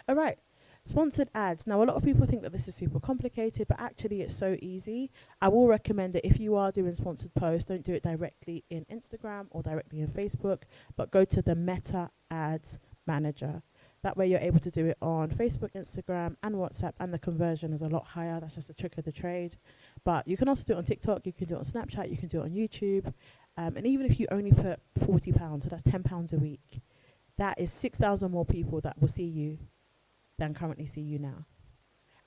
All right, sponsored ads. Now, a lot of people think that this is super complicated, but actually it's so easy. I will recommend that if you are doing sponsored posts, don't do it directly in Instagram or directly in Facebook, but go to the Meta Ads Manager. That way you're able to do it on Facebook, Instagram, and WhatsApp, and the conversion is a lot higher. That's just a trick of the trade. But you can also do it on TikTok, you can do it on Snapchat, you can do it on YouTube. And even if you only put £40, so that's £10 a week, that is 6,000 more people that will see you than currently see you now.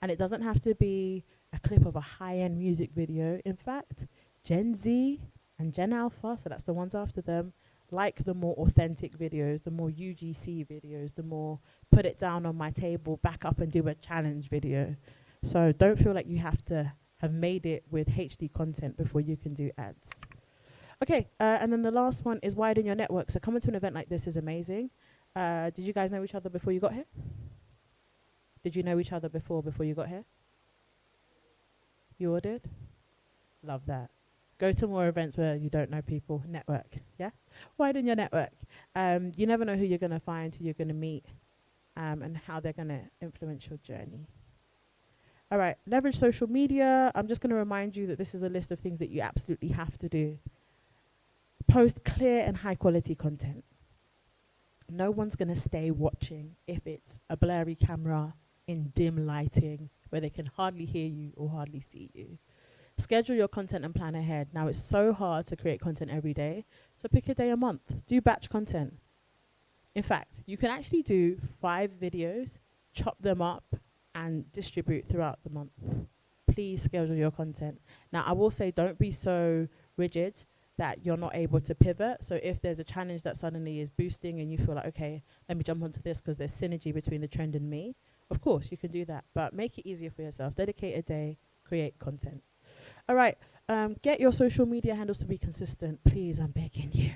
And it doesn't have to be a clip of a high-end music video. In fact, Gen Z and Gen Alpha, so that's the ones after them, like the more authentic videos, the more UGC videos, the more put it down on my table, back up and do a challenge video. So don't feel like you have to have made it with HD content before you can do ads. Okay, and then the last one is widen your network. So coming to an event like this is amazing. Did you guys know each other before you got here? Did you know each other before you got here? You all did? Love that. Go to more events where you don't know people. Network, yeah? Widen your network. You never know who you're going to find, who you're going to meet, and how they're going to influence your journey. All right, leverage social media. I'm just going to remind you that this is a list of things that you absolutely have to do. Post clear and high quality content. No one's going to stay watching if it's a blurry camera in dim lighting where they can hardly hear you or hardly see you. Schedule your content and plan ahead. Now, it's so hard to create content every day, so pick a day a month. Do batch content. In fact, you can actually do 5 videos, chop them up, and distribute throughout the month. Please schedule your content. Now, I will say don't be so rigid that you're not able to pivot. So if there's a challenge that suddenly is boosting and you feel like, okay, let me jump onto this because there's synergy between the trend and me, of course, you can do that. But make it easier for yourself. Dedicate a day, create content. All right, get your social media handles to be consistent. Please, I'm begging you.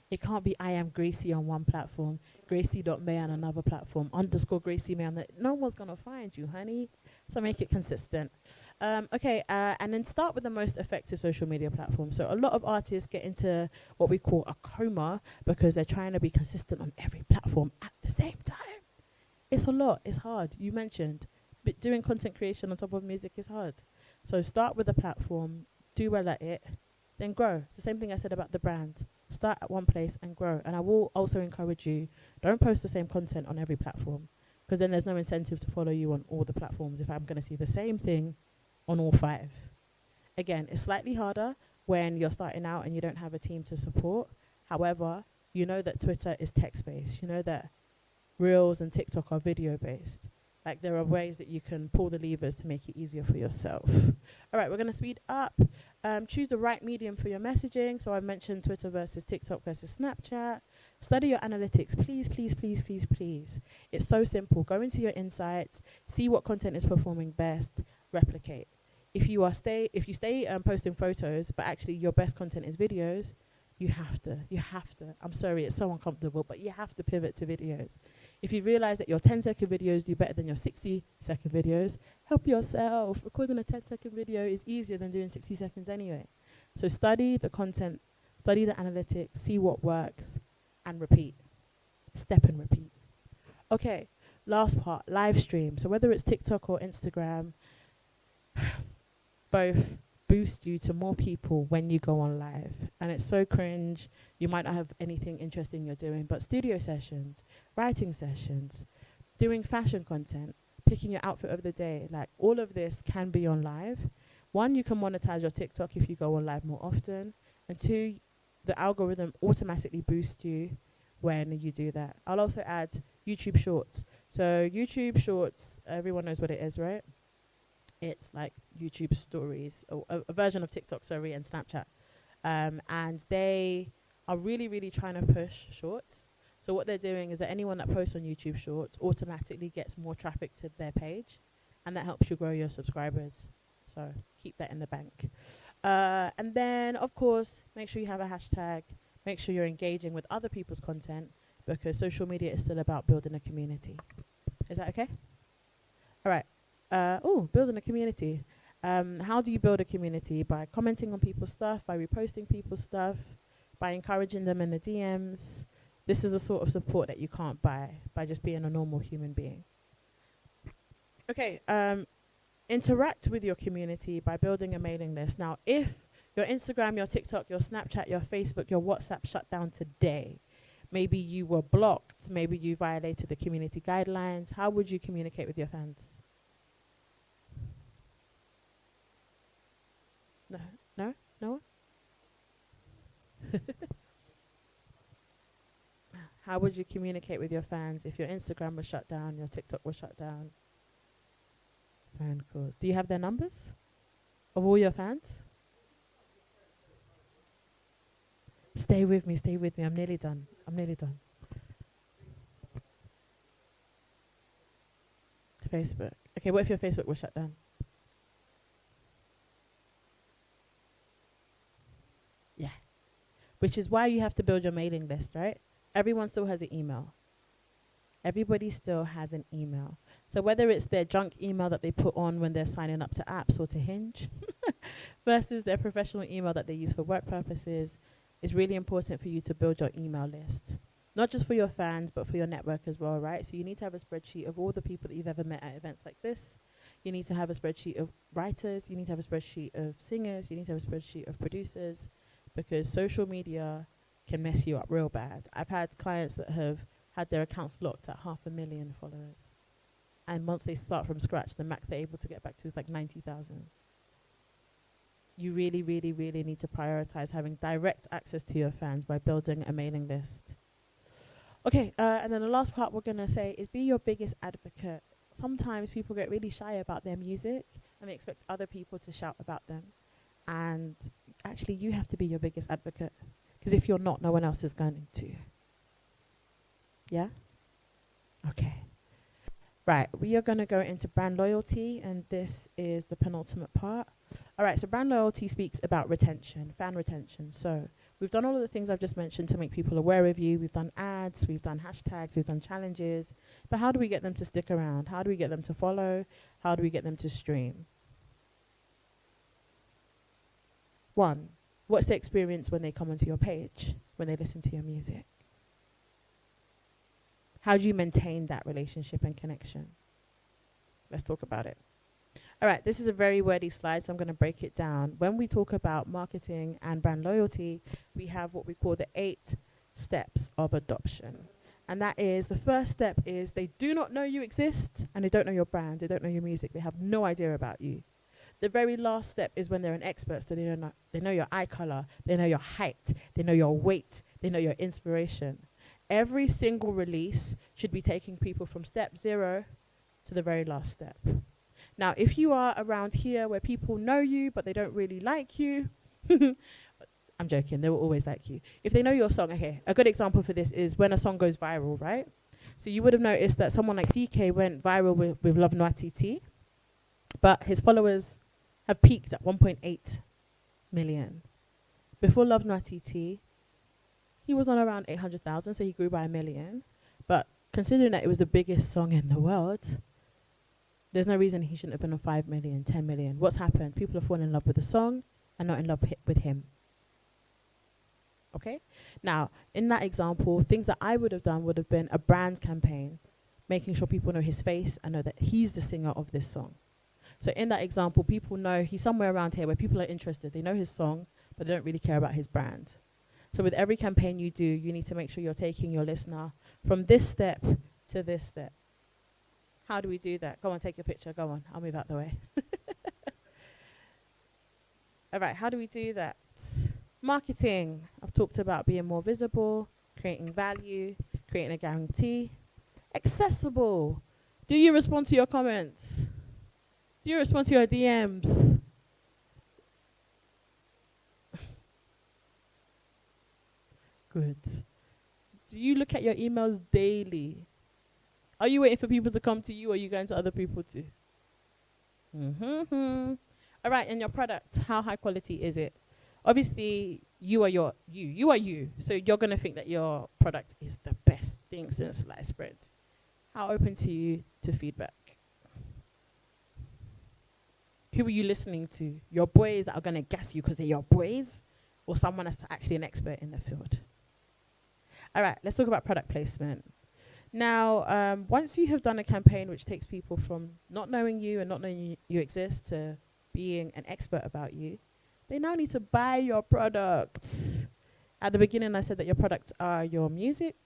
It can't be I am Gracey on one platform, Gracey.Mae on another platform, _ Gracey Mae on the... No one's going to find you, honey. So make it consistent. And then start with the most effective social media platform. So a lot of artists get into what we call a coma because they're trying to be consistent on every platform at the same time. It's a lot. It's hard. You mentioned, but doing content creation on top of music is hard. So start with a platform, do well at it, then grow. It's the same thing I said about the brand. Start at one place and grow. And I will also encourage you, don't post the same content on every platform, because then there's no incentive to follow you on all the platforms if I'm going to see the same thing on all 5. Again, it's slightly harder when you're starting out and you don't have a team to support. However, you know that Twitter is text-based. You know that Reels and TikTok are video-based. Like, there are ways that you can pull the levers to make it easier for yourself. All right, we're going to speed up. Choose the right medium for your messaging. So I mentioned Twitter versus TikTok versus Snapchat. Study your analytics. Please, please, please, please, please. It's so simple. Go into your insights. See what content is performing best. Replicate. If you stay posting photos, but actually your best content is videos, you have to. I'm sorry, it's so uncomfortable, but you have to pivot to videos. If you realize that your 10-second videos do better than your 60-second videos, help yourself. Recording a 10-second video is easier than doing 60 seconds anyway. So study the content, study the analytics, see what works, and repeat. Step and repeat. Okay, last part, live stream. So whether it's TikTok or Instagram, both boost you to more people when you go on live. And it's so cringe. You might not have anything interesting you're doing, but studio sessions, writing sessions, doing fashion content, picking your outfit of the day, like all of this can be on live. One, you can monetize your TikTok if you go on live more often. And two, the algorithm automatically boosts you when you do that. I'll also add YouTube Shorts. So YouTube Shorts, everyone knows what it is, right? It's like YouTube Stories, or a version of TikTok, sorry, and Snapchat. And they are really, really trying to push shorts. So what they're doing is that anyone that posts on YouTube Shorts automatically gets more traffic to their page, and that helps you grow your subscribers. So keep that in the bank. And then, of course, make sure you have a hashtag. Make sure you're engaging with other people's content, because social media is still about building a community. Is that okay? All right. Building a community. How do you build a community? By commenting on people's stuff, by reposting people's stuff, by encouraging them in the DMs. This is the sort of support that you can't buy by just being a normal human being. Okay, interact with your community by building a mailing list. Now, if your Instagram, your TikTok, your Snapchat, your Facebook, your WhatsApp shut down today, maybe you were blocked, maybe you violated the community guidelines, how would you communicate with your fans? No one? How would you communicate with your fans if your Instagram was shut down, your TikTok was shut down? Phone calls. Do you have their numbers of all your fans? Stay with me. I'm nearly done. Facebook. Okay, what if your Facebook was shut down? Yeah. Which is why you have to build your mailing list, right? Everyone still has an email. Everybody still has an email. So whether it's their junk email that they put on when they're signing up to apps or to Hinge versus their professional email that they use for work purposes, it's really important for you to build your email list. Not just for your fans, but for your network as well, right? So you need to have a spreadsheet of all the people that you've ever met at events like this. You need to have a spreadsheet of writers. You need to have a spreadsheet of singers. You need to have a spreadsheet of producers, because social media can mess you up real bad. I've had clients that have had their accounts locked at 500,000 followers. And once they start from scratch, the max they're able to get back to is like 90,000. You really, really, really need to prioritize having direct access to your fans by building a mailing list. Okay, and then the last part we're going to say is be your biggest advocate. Sometimes people get really shy about their music and they expect other people to shout about them. And actually, you have to be your biggest advocate, because if you're not, no one else is going to. Yeah? Okay. Right, we are going to go into brand loyalty, and this is the penultimate part. All right, so brand loyalty speaks about retention, fan retention. So we've done all of the things I've just mentioned to make people aware of you. We've done ads, we've done hashtags, we've done challenges. But how do we get them to stick around? How do we get them to follow? How do we get them to stream? One, what's the experience when they come onto your page, when they listen to your music? How do you maintain that relationship and connection? Let's talk about it. All right, this is a very wordy slide, so I'm going to break it down. When we talk about marketing and brand loyalty, we have what we call the 8 steps of adoption. And that is, the first step is they do not know you exist, and they don't know your brand, they don't know your music, they have no idea about you. The very last step is when they're an expert, so they know your eye color, they know your height, they know your weight, they know your inspiration. Every single release should be taking people from step 0 to the very last step. Now, if you are around here where people know you, but they don't really like you, I'm joking, they will always like you. If they know your song, okay, a good example for this is when a song goes viral, right? So you would have noticed that someone like CK went viral with Love Noir-TT, but his followers have peaked at 1.8 million. Before Love Noir-TT, he was on around 800,000, so he grew by 1 million. But considering that it was the biggest song in the world, there's no reason he shouldn't have been on 5 million, 10 million. What's happened? People have fallen in love with the song and not in love with him. Okay? Now, in that example, things that I would have done would have been a brand campaign, making sure people know his face and know that he's the singer of this song. So in that example, people know he's somewhere around here where people are interested. They know his song, but they don't really care about his brand. So with every campaign you do, you need to make sure you're taking your listener from this step to this step. How do we do that? Go on, take your picture. Go on. I'll move out the way. All right, how do we do that? Marketing. I've talked about being more visible, creating value, creating a guarantee. Accessible. Do you respond to your comments? Do you respond to your DMs? Good. Do you look at your emails daily? Are you waiting for people to come to you, or are you going to other people too? Mm-hmm. All right, and your product, how high quality is it? Obviously, you are you. So you're going to think that your product is the best thing since sliced bread. How open to you to feedback? Who are you listening to? Your boys that are going to gas you because they're your boys, or someone that's actually an expert in the field? All right, let's talk about product placement. Now, once you have done a campaign which takes people from not knowing you and not knowing you exist to being an expert about you, they now need to buy your products. At the beginning, I said that your products are your music,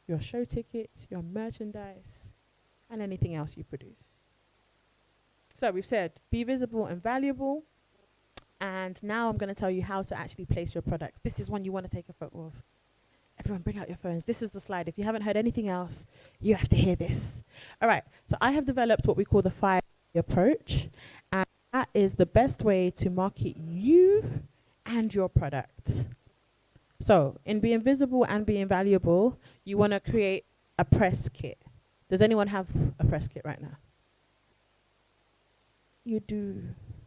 your show tickets, your merchandise, and anything else you produce. So we've said be visible and valuable. And now I'm going to tell you how to actually place your products. This is one you want to take a photo of. Everyone bring out your phones. This is the slide. If you haven't heard anything else, you have to hear this. All right. So I have developed what we call the 5 approach. And that is the best way to market you and your product. So in being visible and being valuable, you want to create a press kit. Does anyone have a press kit right now? You do.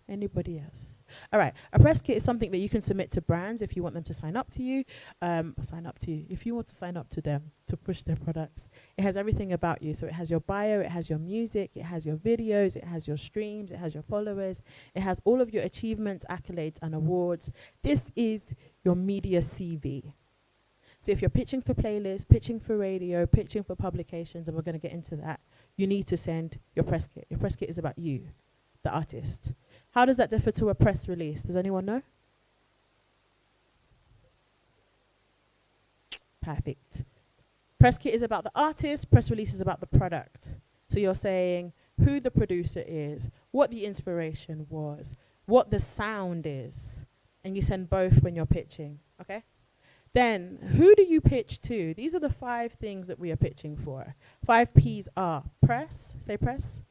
Anybody else? All right. A press kit is something that you can submit to brands if you want them to sign up to you. If you want to sign up to them to push their products. It has everything about you. So it has your bio, it has your music, it has your videos, it has your streams, it has your followers, it has all of your achievements, accolades, and awards. This is your media CV. So if you're pitching for playlists, pitching for radio, pitching for publications, and we're going to get into that, you need to send your press kit. Your press kit is about you, the artist. How does that differ to a press release? Does anyone know? Perfect. Press kit is about the artist, press release is about the product. So you're saying who the producer is, what the inspiration was, what the sound is, and you send both when you're pitching, okay? Then, who do you pitch to? These are the 5 things that we are pitching for. 5 P's are press. Say press.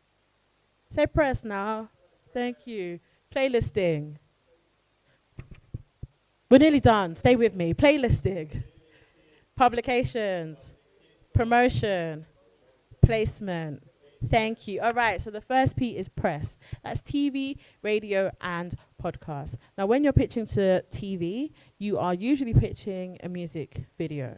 Say press now. Thank you. Playlisting. We're nearly done. Stay with me. Playlisting. Publications. Promotion. Placement. Thank you. All right. So the first P is press. That's TV, radio, and podcast. Now, when you're pitching to TV, you are usually pitching a music video.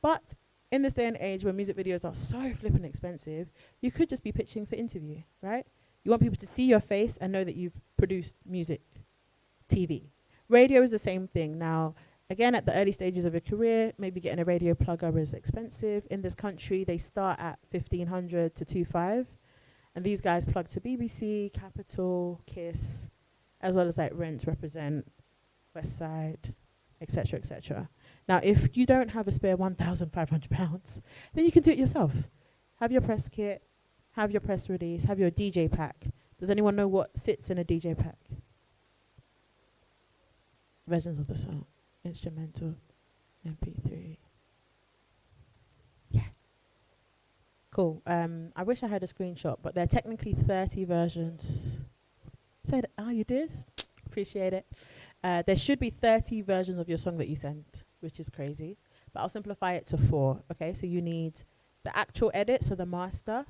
But in this day and age where music videos are so flippin' expensive, you could just be pitching for interview, right? You want people to see your face and know that you've produced music, TV. Radio is the same thing. Now, again, at the early stages of your career, maybe getting a radio plugger is expensive. In this country, they start at 1,500 to 2,500. And these guys plug to BBC, Capital, KISS, as well as like Rents, Represent, West Side, etc., etc. Now, if you don't have a spare £1,500, then you can do it yourself. Have your press kit, have your press release, have your DJ pack. Does anyone know what sits in a DJ pack? Versions of the song, instrumental, MP3. Yeah. Cool. I wish I had a screenshot, but there are technically 30 versions. Said, oh, you did? Appreciate it. There should be 30 versions of your song that you sent, which is crazy. But I'll simplify it to 4. Okay, so you need the actual edit, so the master,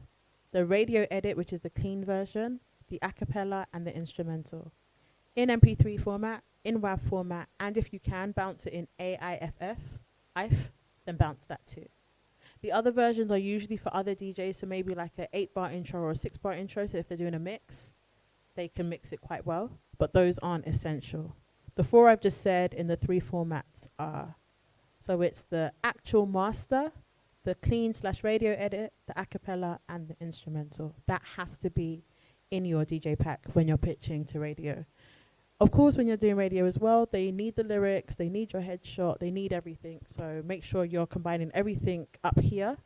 the radio edit, which is the clean version, the a cappella, and the instrumental. In MP3 format, in WAV format, and if you can, bounce it in AIFF, then bounce that too. The other versions are usually for other DJs, so maybe like a 8-bar intro or a 6-bar intro, so if they're doing a mix, they can mix it quite well, but those aren't essential. The 4 I've just said in the 3 formats are, so it's the actual master, the clean/radio edit, the a cappella, and the instrumental. That has to be in your DJ pack when you're pitching to radio. Of course, when you're doing radio as well, they need the lyrics, they need your headshot, they need everything. So make sure you're combining everything up here.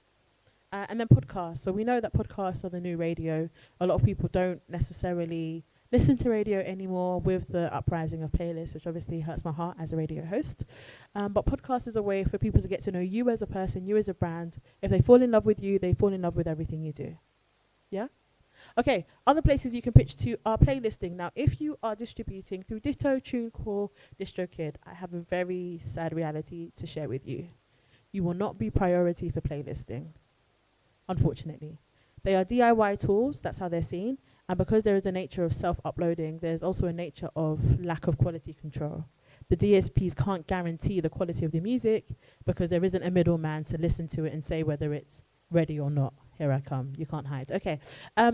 And then podcasts. So we know that podcasts are the new radio. A lot of people don't necessarily listen to radio anymore with the uprising of playlists, which obviously hurts my heart as a radio host. But podcast is a way for people to get to know you as a person, you as a brand. If they fall in love with you, they fall in love with everything you do. Yeah? Okay, other places you can pitch to are playlisting. Now, if you are distributing through Ditto, TuneCore, DistroKid, I have a very sad reality to share with you. You will not be priority for playlisting, unfortunately. They are DIY tools, that's how they're seen. And because there is a nature of self-uploading, there's also a nature of lack of quality control. The DSPs can't guarantee the quality of the music because there isn't a middleman to listen to it and say whether it's ready or not. Here I come, you can't hide. Okay,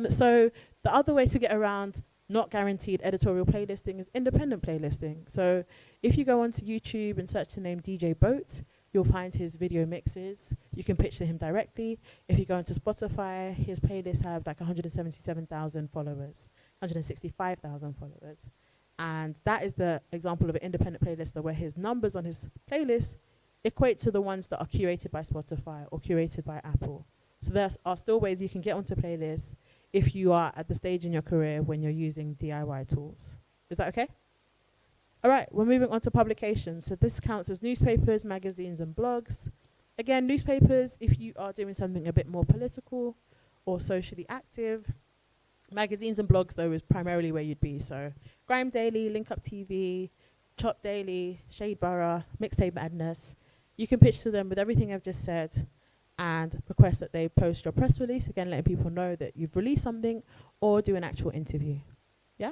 so the other way to get around not guaranteed editorial playlisting is independent playlisting. So if you go onto YouTube and search the name DJ Boat, you'll find his video mixes. You can pitch to him directly. If you go into Spotify, his playlists have like 177,000 followers, 165,000 followers. And that is the example of an independent playlister where his numbers on his playlist equate to the ones that are curated by Spotify or curated by Apple. So there are still ways you can get onto playlists if you are at the stage in your career when you're using DIY tools. Is that okay? All right, we're moving on to publications. So this counts as newspapers, magazines, and blogs. Again, newspapers, if you are doing something a bit more political or socially active. Magazines and blogs, though, is primarily where you'd be. So Grime Daily, Link Up TV, Chop Daily, Shade Borough, Mixtape Madness. You can pitch to them with everything I've just said and request that they post your press release, again, letting people know that you've released something, or do an actual interview. Yeah?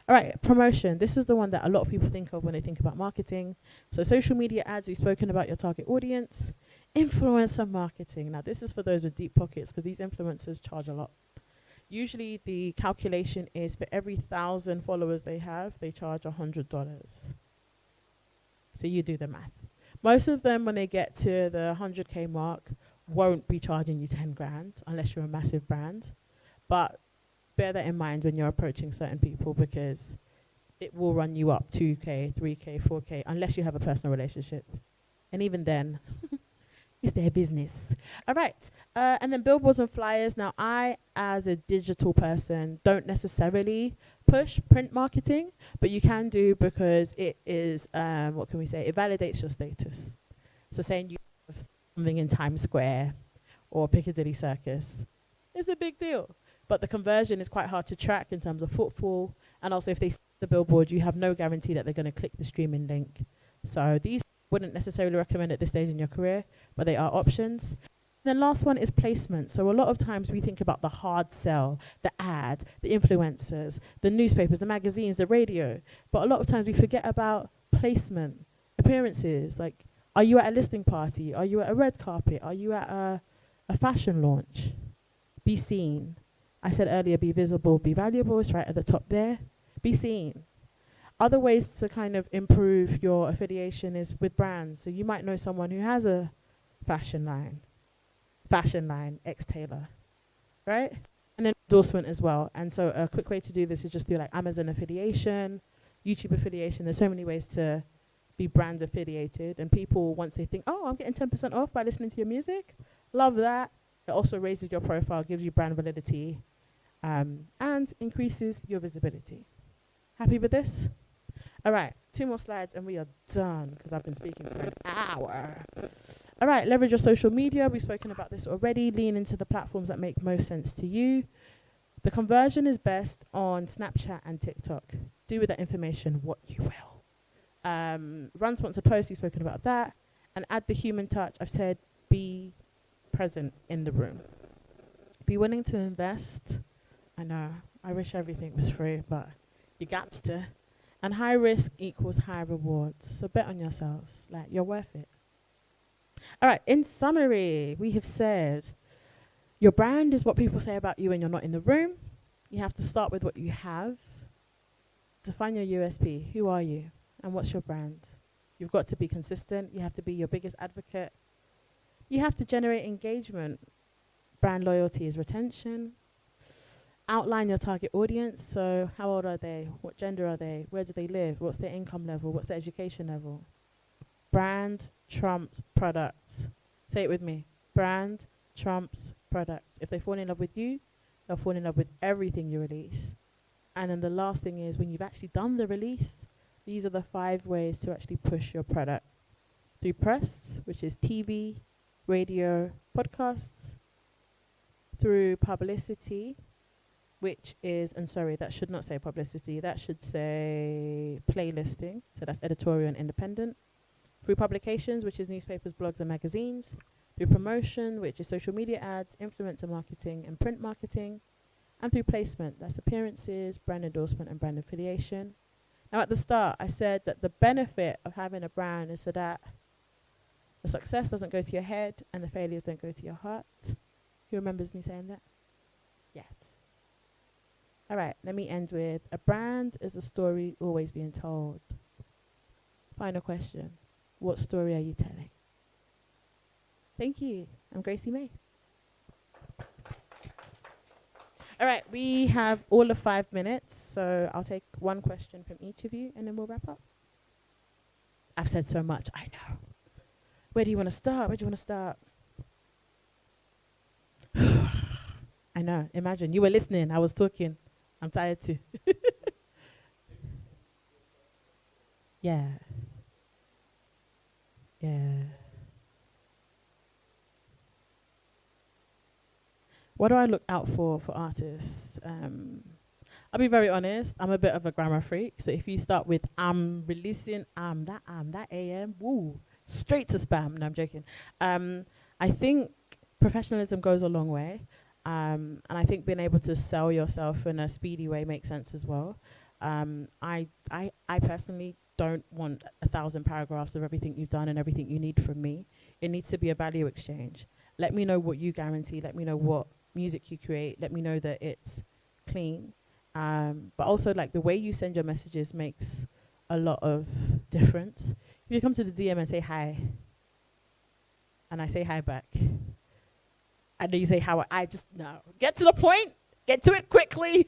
All right, promotion. This is the one that a lot of people think of when they think about marketing. So social media ads, we've spoken about your target audience. Influencer marketing. Now, this is for those with deep pockets because these influencers charge a lot. Usually, the calculation is for every 1,000 followers they have, they charge $100. So you do the math. Most of them, when they get to the 100K mark, won't be charging you 10 grand unless you're a massive brand. But bear that in mind when you're approaching certain people because it will run you up 2K, 3K, 4K, unless you have a personal relationship. And even then, it's their business. All right. And then billboards and flyers. Now, I, as a digital person, don't necessarily push print marketing, but you can do because it is, what can we say? It validates your status. So saying you have something in Times Square or Piccadilly Circus is a big deal. But the conversion is quite hard to track in terms of footfall. And also, if they see the billboard, you have no guarantee that they're going to click the streaming link. So these wouldn't necessarily recommend at this stage in your career, but they are options. Then last one is placement. So a lot of times we think about the hard sell, the ad, the influencers, the newspapers, the magazines, the radio. But a lot of times we forget about placement, appearances. Like, are you at a listing party? Are you at a red carpet? Are you at a fashion launch? Be seen. I said earlier, be visible, be valuable. It's right at the top there. Be seen. Other ways to kind of improve your affiliation is with brands. So you might know someone who has a fashion line, ex-tailor, right? And then endorsement as well. And so a quick way to do this is just do like Amazon affiliation, YouTube affiliation. There's so many ways to be brand affiliated. And people, once they think, oh, I'm getting 10% off by listening to your music, love that. It also raises your profile, gives you brand validity, and increases your visibility. Happy with this? All right, 2 more slides and we are done because I've been speaking for an hour. All right, leverage your social media. We've spoken about this already. Lean into the platforms that make most sense to you. The conversion is best on Snapchat and TikTok. Do with that information what you will. Run sponsored posts, we've spoken about that. And add the human touch. I've said be present in the room. Be willing to invest. I know, I wish everything was free, but you got to. And high risk equals high rewards. So bet on yourselves, like you're worth it. All right, in summary, we have said your brand is what people say about you when you're not in the room. You have to start with what you have. Define your USP. Who are you? And what's your brand? You've got to be consistent. You have to be your biggest advocate. You have to generate engagement. Brand loyalty is retention. Outline your target audience. So how old are they? What gender are they? Where do they live? What's their income level? What's their education level? Brand trumps product. Say it with me. Brand trumps product. If they fall in love with you, they'll fall in love with everything you release. And then the last thing is when you've actually done the release, these are the 5 ways to actually push your product. Through press, which is TV, radio, podcasts. Through publicity, which is, and sorry, that should not say publicity, that should say playlisting. So that's editorial and independent. Through publications, which is newspapers, blogs, and magazines. Through promotion, which is social media ads, influencer marketing, and print marketing. And through placement, that's appearances, brand endorsement, and brand affiliation. Now, at the start, I said that the benefit of having a brand is so that the success doesn't go to your head and the failures don't go to your heart. Who remembers me saying that? Yes. All right, let me end with, a brand is a story always being told. Final question. What story are you telling? Thank you. I'm Gracey Mae. All right, we have all of 5 minutes, so I'll take one question from each of you, and then we'll wrap up. I've said so much, I know. Where do you want to start? Where do you want to start? I know, imagine, you were listening, I was talking. I'm tired too. Yeah. Yeah. What do I look out for artists? I'll be very honest, I'm a bit of a grammar freak. So if you start with I'm releasing that AM, woo, straight to spam. No, I'm joking. I think professionalism goes a long way. And I think being able to sell yourself in a speedy way makes sense as well. I personally don't want 1,000 paragraphs of everything you've done and everything you need from me. It needs to be a value exchange. Let me know what you guarantee. Let me know what music you create. Let me know that it's clean. But also, like, the way you send your messages makes a lot of difference. If you come to the DM and say hi, and I say hi back, and then you say how, I just, no. Get to the point. Get to it quickly.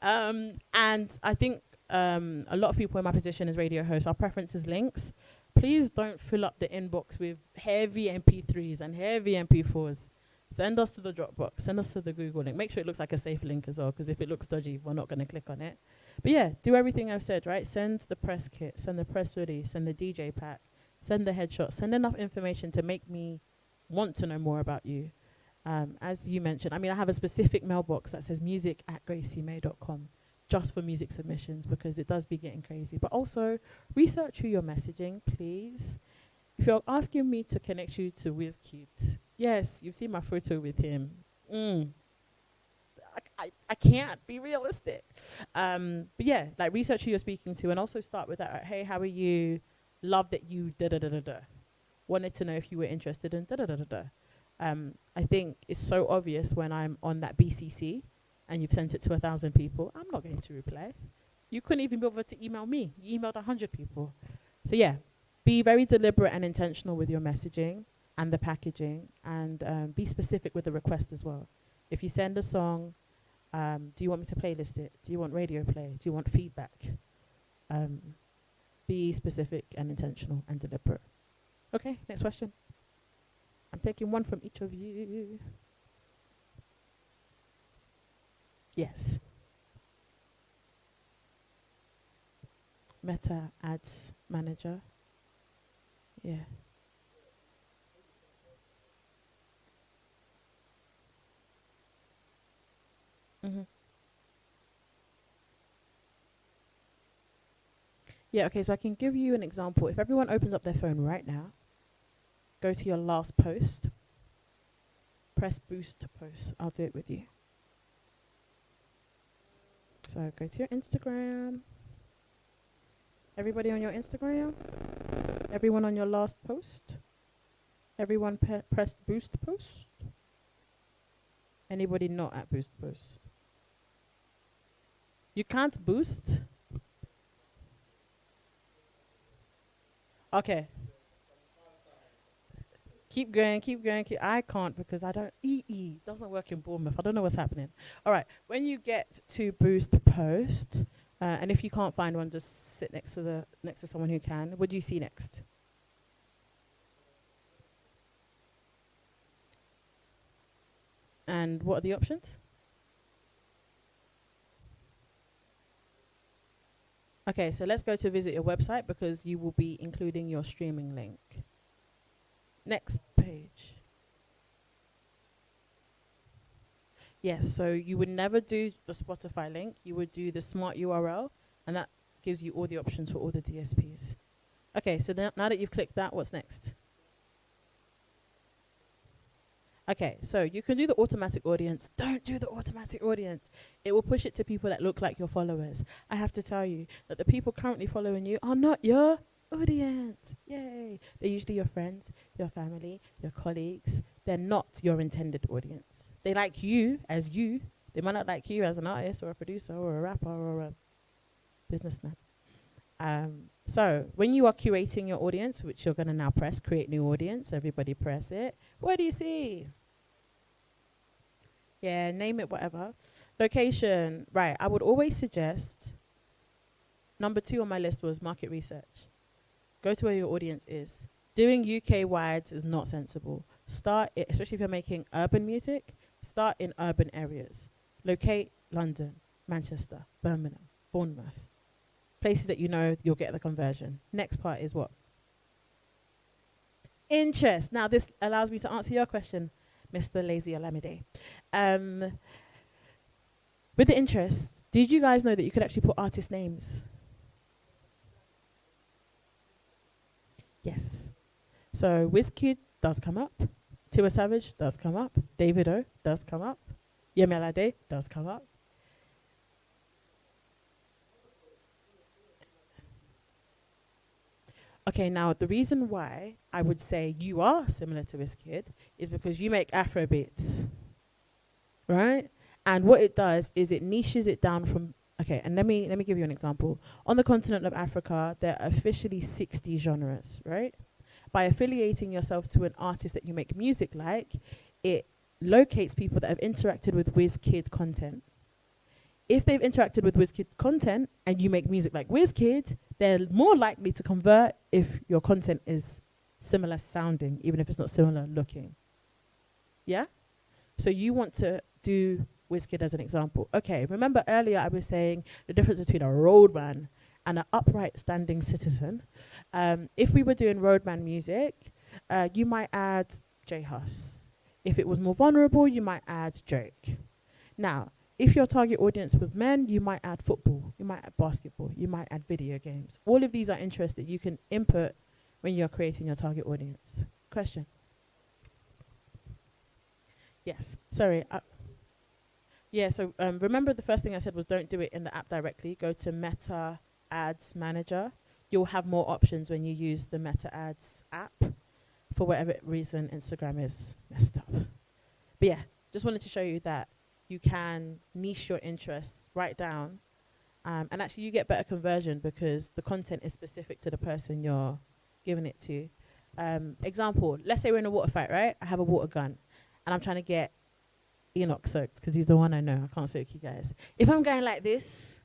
And I think a lot of people in my position as radio hosts, our preference is links. Please don't fill up the inbox with heavy MP3s and heavy MP4s. Send us to the Dropbox. Send us to the Google link. Make sure it looks like a safe link as well, because if it looks dodgy, we're not going to click on it. But yeah, do everything I've said, right? Send the press kit, send the press release, send the DJ pack, send the headshot, send enough information to make me want to know more about you. As you mentioned, I mean, I have a specific mailbox that says music@graceymae.com just for music submissions, because it does be getting crazy. But also, research who you're messaging, please. If you're asking me to connect you to Wizkid, yes, you've seen my photo with him. I can't be realistic. But yeah, like, research who you're speaking to, and also start with that. Hey, how are you? Love that you da-da-da-da-da. Wanted to know if you were interested in da-da-da-da-da. I think it's so obvious when I'm on that BCC and you've sent it to 1,000 people, I'm not going to reply. You couldn't even bother to email me. You emailed 100 people. So yeah, be very deliberate and intentional with your messaging and the packaging, and be specific with the request as well. If you send a song, do you want me to playlist it? Do you want radio play? Do you want feedback? Be specific and intentional and deliberate. Okay, next question. I'm taking one from each of you. Yes. Meta Ads Manager. Yeah. Mm-hmm. Yeah, okay, so I can give you an example. If everyone opens up their phone right now, go to your last post, press boost to post. I'll do it with you. So go to your Instagram. Everybody on your Instagram? Everyone on your last post? Everyone pressed boost post? Anybody not at boost post? You can't boost? Okay. Keep going, keep going. I can't, because I don't. Doesn't work in Bournemouth. I don't know what's happening. All right. When you get to boost post, and if you can't find one, just sit next to someone who can. What do you see next? And what are the options? Okay, so let's go to visit your website because you will be including your streaming link. Next page. Yes, so you would never do the Spotify link. You would do the smart URL, and that gives you all the options for all the DSPs. Okay, so now that you've clicked that, what's next? Okay, so you can do the automatic audience. Don't do the automatic audience. It will push it to people that look like your followers. I have to tell you that the people currently following you are not your audience. Yay. They're usually your friends, your family, your colleagues. They're not your intended audience. They like you as you. They might not like you as an artist or a producer or a rapper or a businessman. So when you are curating your audience, which you're going to now press, create new audience, everybody press it. What do you see? Yeah, name it whatever. Location, right. I would always suggest, number 2 on my list was market research. Go to where your audience is. Doing UK-wide is not sensible. Start it, especially if you're making urban music, start in urban areas. Locate London, Manchester, Birmingham, Bournemouth. Places that you know you'll get the conversion. Next part is what? Interest. Now this allows me to answer your question, Mr. Lazy Olamide. With the interest, did you guys know that you could actually put artist names? Yes. So Wizkid does come up. Tiwa Savage does come up. Davido does come up. Yemi Alade does come up. Okay, now the reason why I would say you are similar to Wizkid is because you make Afrobeats, right? And what it does is it niches it down from, okay, and let me give you an example. On the continent of Africa, there are officially 60 genres, right? By affiliating yourself to an artist that you make music like, it locates people that have interacted with Wizkid content. If they've interacted with Wizkid's content and you make music like Wizkid, they're more likely to convert if your content is similar sounding, even if it's not similar looking. Yeah? So you want to do Wizkid as an example. Okay, remember earlier I was saying the difference between a roadman and an upright standing citizen. If we were doing roadman music, you might add J Hus. If it was more vulnerable, you might add Drake. Now, if your target audience was men, you might add football, you might add basketball, you might add video games. All of these are interests that you can input when you're creating your target audience. Question? Yes. Sorry. Yeah, so remember the first thing I said was don't do it in the app directly. Go to Meta Ads Manager. You'll have more options when you use the Meta Ads app. For whatever reason, Instagram is messed up. But yeah, just wanted to show you that you can niche your interests right down. And actually you get better conversion because the content is specific to the person you're giving it to. Example, let's say we're in a water fight, right? I have a water gun and I'm trying to get Enoch soaked because he's the one I know. I can't soak you guys. If I'm going like this,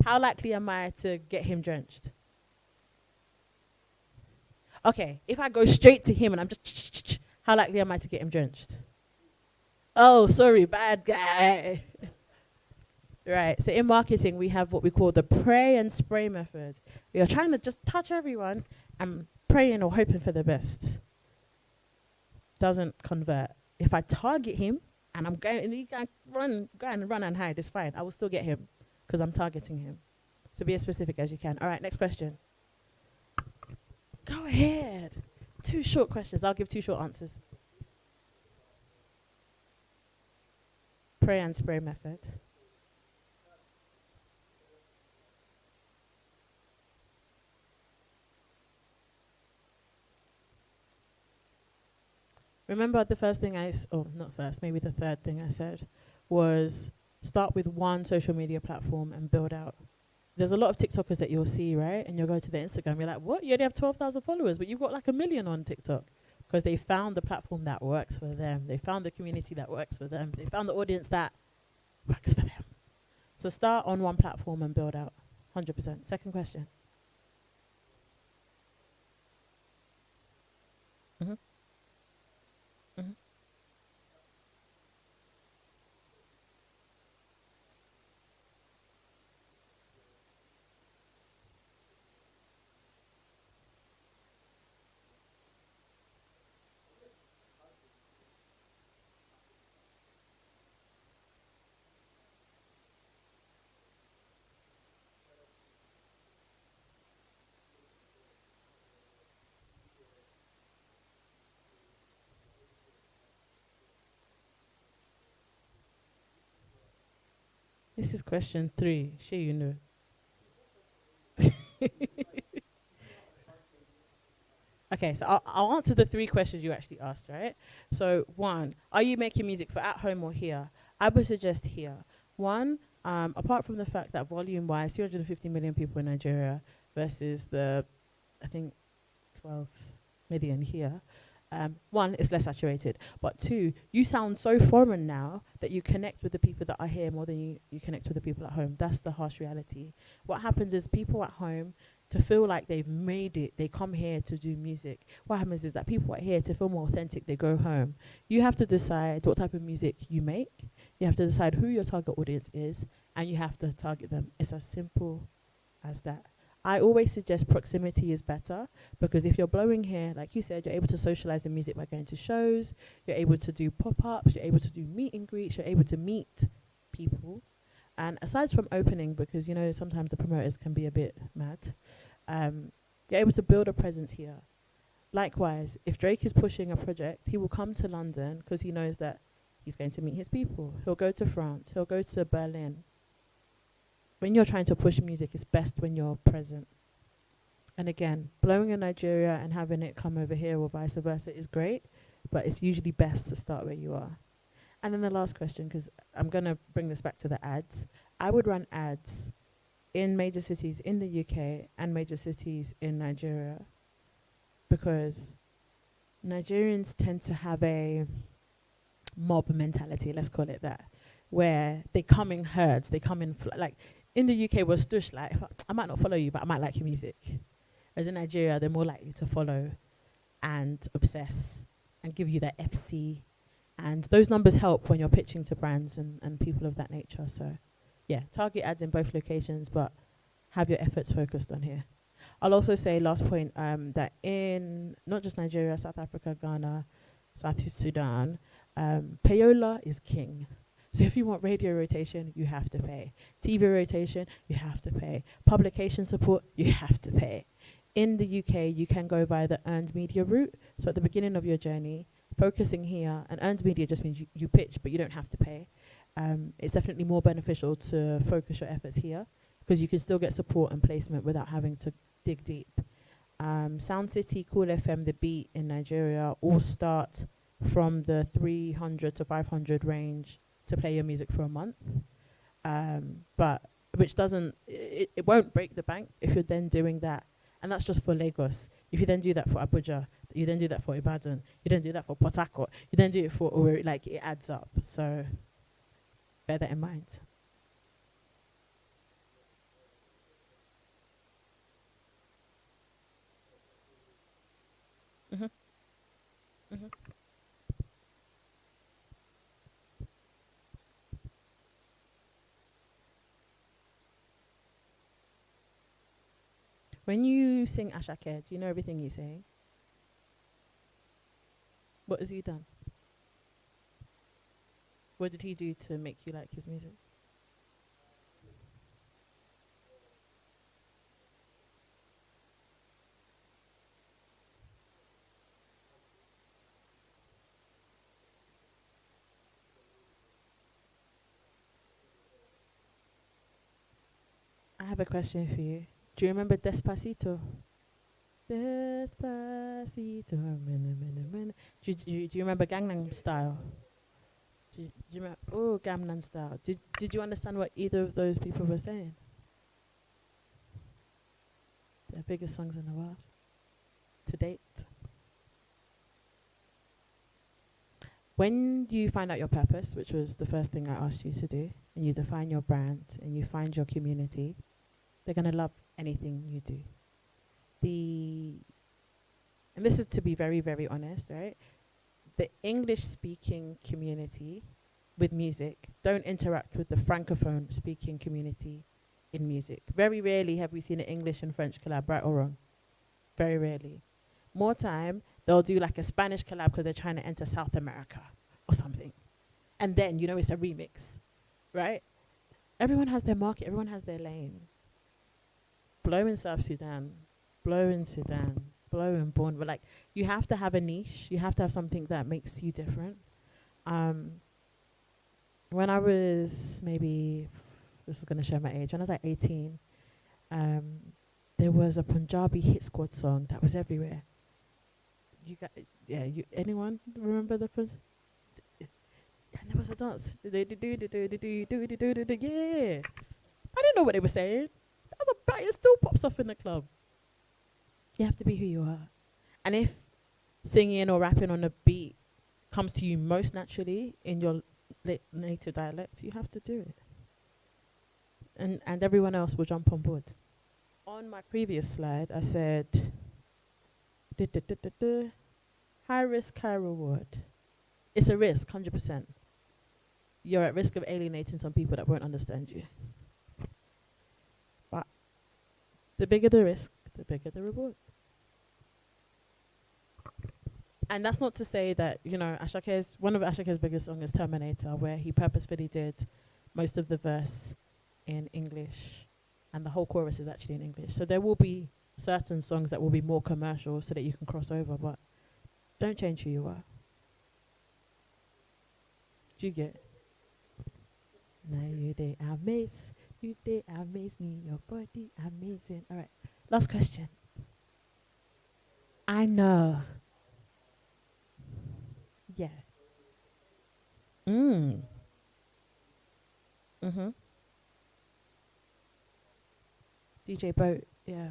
how likely am I to get him drenched? Okay, if I go straight to him and I'm just, how likely am I to get him drenched? Oh, sorry, bad guy. Right, so in marketing, we have what we call the pray and spray method. We are trying to just touch everyone and praying or hoping for the best. Doesn't convert. If I target him and I'm going, and he can run and hide, it's fine. I will still get him because I'm targeting him. So be as specific as you can. All right, next question. Go ahead. 2 short questions. I'll give 2 short answers. Pray and spray method. Remember the first thing not first, maybe the third thing I said was start with one social media platform and build out. There's a lot of TikTokers that you'll see, right? And you'll go to their Instagram, you're like, what? You only have 12,000 followers, but you've got like 1 million on TikTok. Because they found the platform that works for them. They found the community that works for them. They found the audience that works for them. So start on one platform and build out. 100%. Second question. Mm-hmm. Mm-hmm. This is question 3. Sure, you know. Okay, so I'll answer the 3 questions you actually asked, right? So, 1, are you making music for at home or here? I would suggest here. 1, apart from the fact that volume-wise, 250 million people in Nigeria versus the, I think, 12 million here. 1, it's less saturated. But 2, you sound so foreign now that you connect with the people that are here more than you connect with the people at home. That's the harsh reality. What happens is people at home, to feel like they've made it, they come here to do music. What happens is that people are here to feel more authentic, they go home. You have to decide what type of music you make. You have to decide who your target audience is, and you have to target them. It's as simple as that. I always suggest proximity is better, because if you're blowing here, like you said, you're able to socialize the music by going to shows, you're able to do pop-ups, you're able to do meet and greets, you're able to meet people. And aside from opening, because you know sometimes the promoters can be a bit mad, you're able to build a presence here. Likewise, if Drake is pushing a project, he will come to London because he knows that he's going to meet his people. He'll go to France, he'll go to Berlin. When you're trying to push music, it's best when you're present. And again, blowing in Nigeria and having it come over here or vice versa is great, but it's usually best to start where you are. And then the last question, because I'm going to bring this back to the ads. I would run ads in major cities in the UK and major cities in Nigeria, because Nigerians tend to have a mob mentality, let's call it that, where they come in herds, they come in, like in the UK we're stush, like I might not follow you, but I might like your music. Whereas in Nigeria, they're more likely to follow and obsess and give you that FC. And those numbers help when you're pitching to brands and people of that nature. So yeah, target ads in both locations, but have your efforts focused on here. I'll also say, last point, that in not just Nigeria, South Africa, Ghana, South Sudan, payola is king. So if you want radio rotation, you have to pay. TV rotation, you have to pay. Publication support, you have to pay. In the UK, you can go via the earned media route. So at the beginning of your journey, focusing here, and earned media just means you pitch, but you don't have to pay. It's definitely more beneficial to focus your efforts here, because you can still get support and placement without having to dig deep. Sound City, Cool FM, The Beat in Nigeria all start from the 300 to 500 range to play your music for a month. But which doesn't, it won't break the bank if you're then doing that. And that's just for Lagos. If you then do that for Abuja, you then do that for Ibadan, you then do that for Port Harcourt, you then do it for Owerri, like it adds up. So bear that in mind. Mm-hmm. Mm-hmm. When you sing Ashake, do you know everything you say? What has he done? What did he do to make you like his music? I have a question for you. Do you remember Despacito? Despacito. Do you remember Gangnam Style? Do you remember? Oh, Gangnam Style. Did you understand what either of those people were saying? They're biggest songs in the world to date. When you find out your purpose, which was the first thing I asked you to do, and you define your brand and you find your community, they're gonna love anything you do. And this is to be very, very honest, right? The English speaking community with music don't interact with the francophone speaking community in music. Very rarely have we seen an English and French collab, right or wrong? Very rarely. More time, they'll do like a Spanish collab because they're trying to enter South America or something. And then, you know, it's a remix, right? Everyone has their market, everyone has their lane. Blow in South Sudan, blow in Sudan, blow in Bournemouth. But like, you have to have a niche. You have to have something that makes you different. When I was maybe this is gonna show my age. When I was like 18, um, there was a Punjabi hit squad song that was everywhere. You got, yeah. You anyone remember the? And there was a dance. Yeah. I didn't know what they were saying. That was a it still pops off in the club. You have to be who you are. And if singing or rapping on a beat comes to you most naturally in your native dialect, you have to do it. And everyone else will jump on board. On my previous slide, I said, high risk, high reward. It's a risk, 100%. You're at risk of alienating some people that won't understand you. But the bigger the risk, the bigger the reward. And that's not to say that, one of Ashake's biggest songs is Terminator, where he purposefully did most of the verse in English and the whole chorus is actually in English. So there will be certain songs that will be more commercial so that you can cross over, but don't change who you are. Do you get? Now you they amaze me, your body amazing. All right, last question. I know. Yeah. Mm. Mm-hmm. DJ Boat, yeah.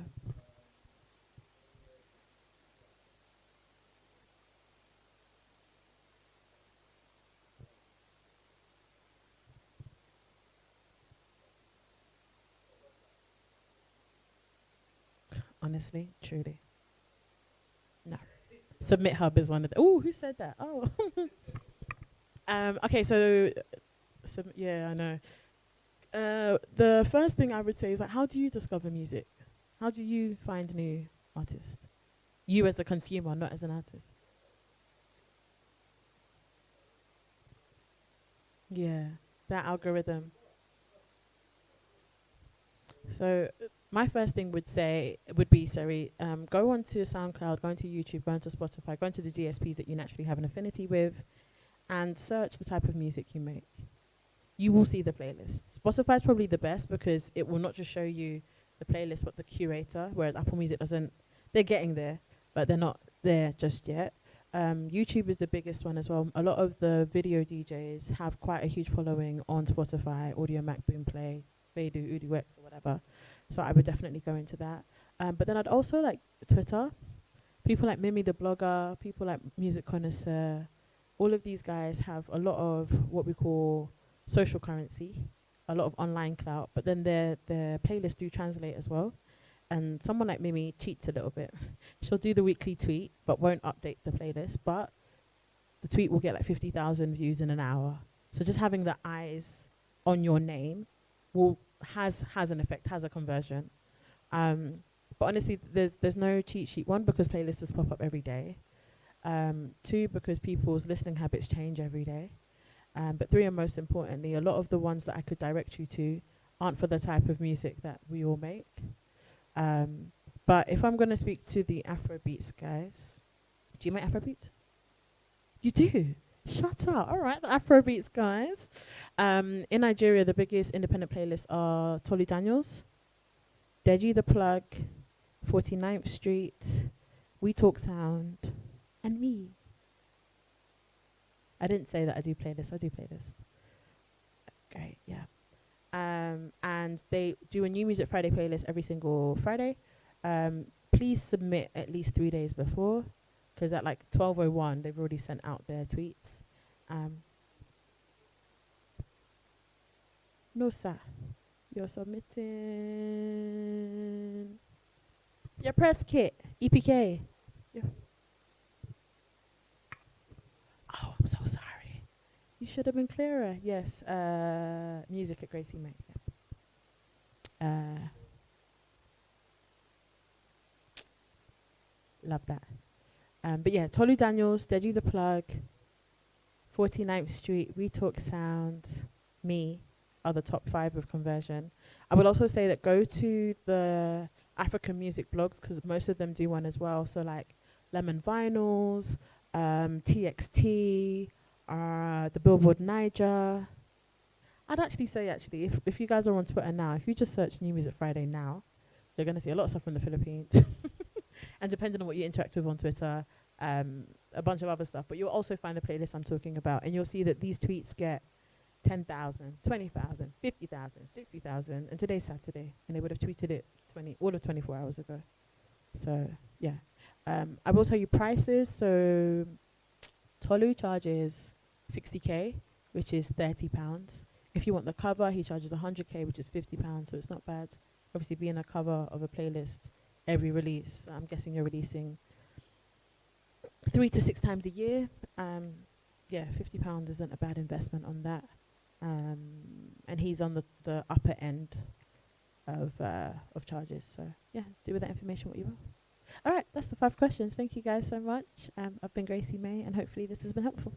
Honestly, truly. No. Submit Hub is one of the. Oh, who said that? Oh. Okay, so yeah, I know. The first thing I would say is like, how do you discover music? How do you find new artists? You as a consumer, not as an artist. Yeah, that algorithm. So my first thing would be sorry, go onto SoundCloud, go onto YouTube, go onto Spotify, go onto the DSPs that you naturally have an affinity with, and search the type of music you make. You will see the playlist. Spotify is probably the best because it will not just show you the playlist but the curator, whereas Apple Music doesn't. They're getting there, but they're not there just yet. YouTube is the biggest one as well. A lot of the video DJs have quite a huge following on Spotify, Audio Mac, Boomplay, Beidou, UdiWex, or whatever. So I would definitely go into that. But then I'd also like Twitter. People like Mimi the blogger, people like Music Connoisseur, all of these guys have a lot of what we call social currency, a lot of online clout, but then their playlists do translate as well. And someone like Mimi cheats a little bit. She'll do the weekly tweet, but won't update the playlist. But the tweet will get like 50,000 views in an hour. So just having the eyes on your name has an effect, has a conversion. But honestly, there's no cheat sheet. One, because playlists pop up every day. Two, because people's listening habits change every day. But three, and most importantly, a lot of the ones that I could direct you to aren't for the type of music that we all make. But if I'm going to speak to the Afrobeats guys, do you make Afrobeats? You do? Shut up. All right, the Afrobeats guys. In Nigeria, the biggest independent playlists are Tolly Daniels, Deji the Plug, 49th Street, We Talk Sound, and me. I didn't say that I do playlists. I do playlists. Great, yeah. And they do a New Music Friday playlist every single Friday. Please submit at least 3 days before, because at like 12:01 they've already sent out their tweets. No sir, you're submitting your press kit, EPK. Yeah. Oh, I'm so sorry. You should have been clearer. Yes, music at Gracey Mae. Yeah. Love that. But yeah, Tolu Daniels, Deji the Plug, 49th Street, We Talk Sound, me are the top 5 of conversion. I would also say that go to the African music blogs, because most of them do one as well. So like Lemon Vinyls, TXT, the Billboard Niger. I'd actually say, if you guys are on Twitter now, if you just search New Music Friday now, you're going to see a lot of stuff from the Philippines. And depending on what you interact with on Twitter, a bunch of other stuff. But you'll also find the playlist I'm talking about, and you'll see that these tweets get 10,000, 20,000, 50,000, 60,000, and today's Saturday, and they would have tweeted it all of 24 hours ago. So, yeah. I will tell you prices. So, Tolu charges 60k, which is £30. If you want the cover, he charges 100k, which is £50, so it's not bad. Obviously, being a cover of a playlist, every release, I'm guessing you're releasing 3 to 6 times a year. Yeah, £50 isn't a bad investment on that. And he's on the upper end of charges. So yeah, do with that information what you will. All right, that's the 5 questions. Thank you guys so much. I've been Gracey Mae, and hopefully this has been helpful.